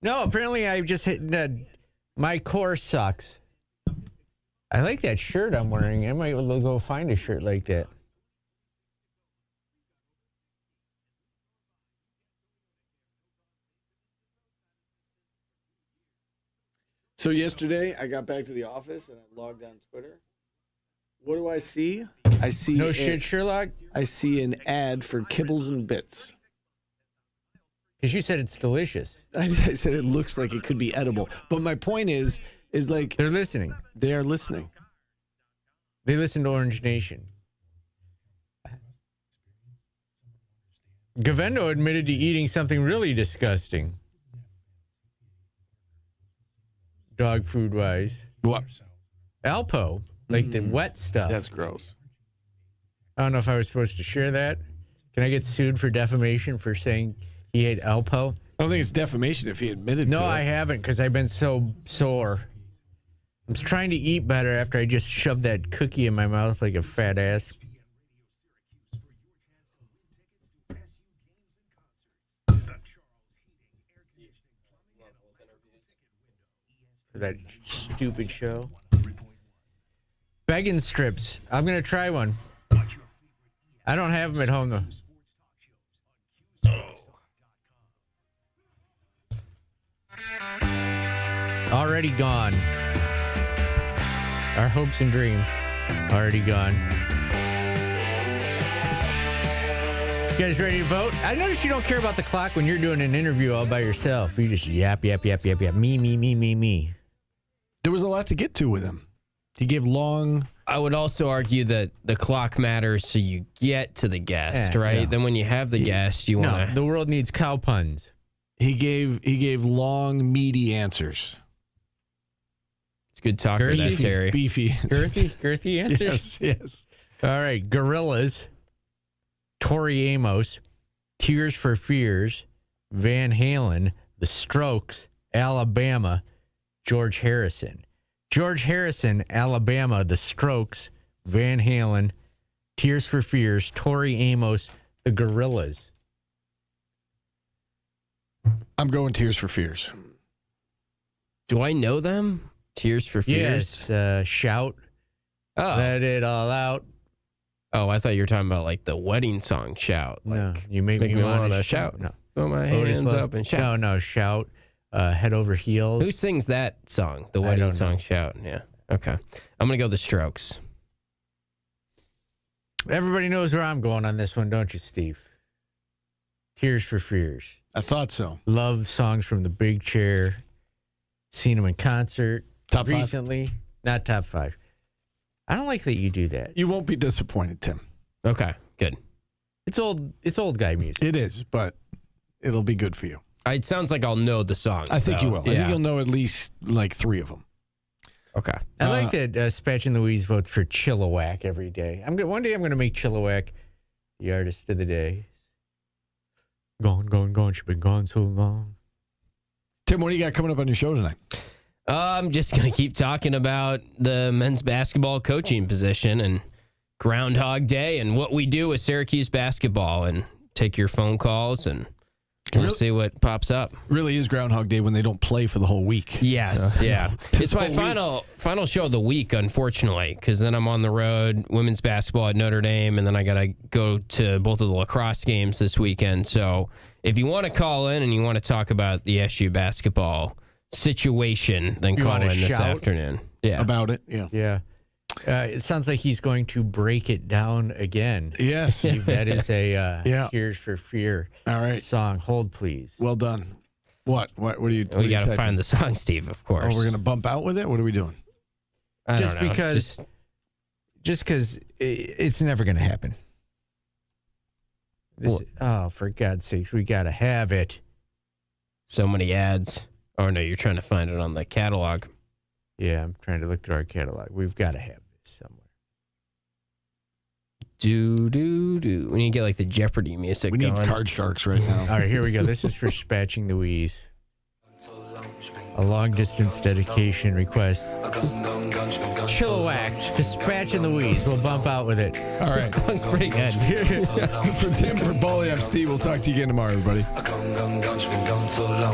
No, apparently I just hit my core sucks. I like that shirt I'm wearing. I might go find a shirt like that. So yesterday, I got back to the office and I logged on Twitter. What do I see? I see No shit, Sherlock? I see an ad for Kibbles and Bits. Because you said it's delicious. I said it looks like it could be edible. But my point is like... They're listening. They are listening. They listen to Orange Nation. Gavendo admitted to eating something really disgusting. Dog food wise. What? Alpo. Like the wet stuff. That's gross. I don't know if I was supposed to share that. Can I get sued for defamation for saying he ate Alpo? I don't think it's defamation if he admitted to it. No, I haven't because I've been so sore. I'm trying to eat better after I just shoved that cookie in my mouth like a fat ass. For that stupid show. Begging strips. I'm going to try one. I don't have them at home, though. Already gone. Our hopes and dreams. Already gone. You guys ready to vote? I noticed you don't care about the clock when you're doing an interview all by yourself. You just yap. Me. There was a lot to get to with him. He gave long... I would also argue that the clock matters so you get to the guest, right? Yeah. Then when you have the guest, you want to... No, the world needs cow puns. He gave long, meaty answers. It's good talker, that Terry. Beefy. Girthy answers? Yes. All right. Gorillaz, Tori Amos, Tears for Fears, Van Halen, The Strokes, Alabama, George Harrison. George Harrison, Alabama, The Strokes, Van Halen, Tears for Fears, Tori Amos, The Gorillaz. I'm going Tears for Fears. Do I know them? Tears for Fears? Yes. Shout. Oh. Let it all out. Oh, I thought you were talking about like the wedding song Shout. Like, No, you make me want to shout. No. Throw my hands up and shout. No, Shout. Head over heels. Who sings that song? The wedding song Shout. Yeah. Okay. I'm going to go The Strokes. Everybody knows where I'm going on this one, don't you, Steve? Tears for Fears. I thought so. Love songs from The Big Chair. Seen them in concert. Top five? Recently. Not top 5. I don't like that you do that. You won't be disappointed, Tim. Okay. Good. It's old guy music. It is, but it'll be good for you. It sounds like I'll know the songs. I think though. you will. I think you'll know at least like 3 of them. Okay. I like that Spatch and Louise votes for Chilliwack every day. One day I'm going to make Chilliwack the artist of the day. Gone. She's been gone so long. Tim, what do you got coming up on your show tonight? I'm just going to keep talking about the men's basketball coaching position and Groundhog Day and what we do with Syracuse basketball and take your phone calls and we'll see what pops up. Really is Groundhog Day when they don't play for the whole week. Yes, yeah. It's my final show of the week, unfortunately, because then I'm on the road, women's basketball at Notre Dame, and then I got to go to both of the lacrosse games this weekend. So if you want to call in and you want to talk about the SU basketball situation, then call in this afternoon. Yeah. About it, yeah. Yeah. It sounds like he's going to break it down again. Yes. That is a Tears for Fear song. Hold, please. Well done. What are you We got to find the song, Steve, of course. Oh, we're going to bump out with it? What are we doing? I don't know. Just because it's never going to happen. For God's sakes, we got to have it. So many ads. Oh, no, you're trying to find it on the catalog. Yeah, I'm trying to look through our catalog. We've got to have this somewhere. We need to get like the Jeopardy music. We need Card Sharks right now. All right, here we go. This is for Spatching Louise. A long distance dedication request. Chilliwack, Dispatching Louise. We'll bump out with it. All right. This song's pretty good. For Tim, for Paulie, I'm Steve. We'll talk to you again tomorrow, everybody. Gone so long.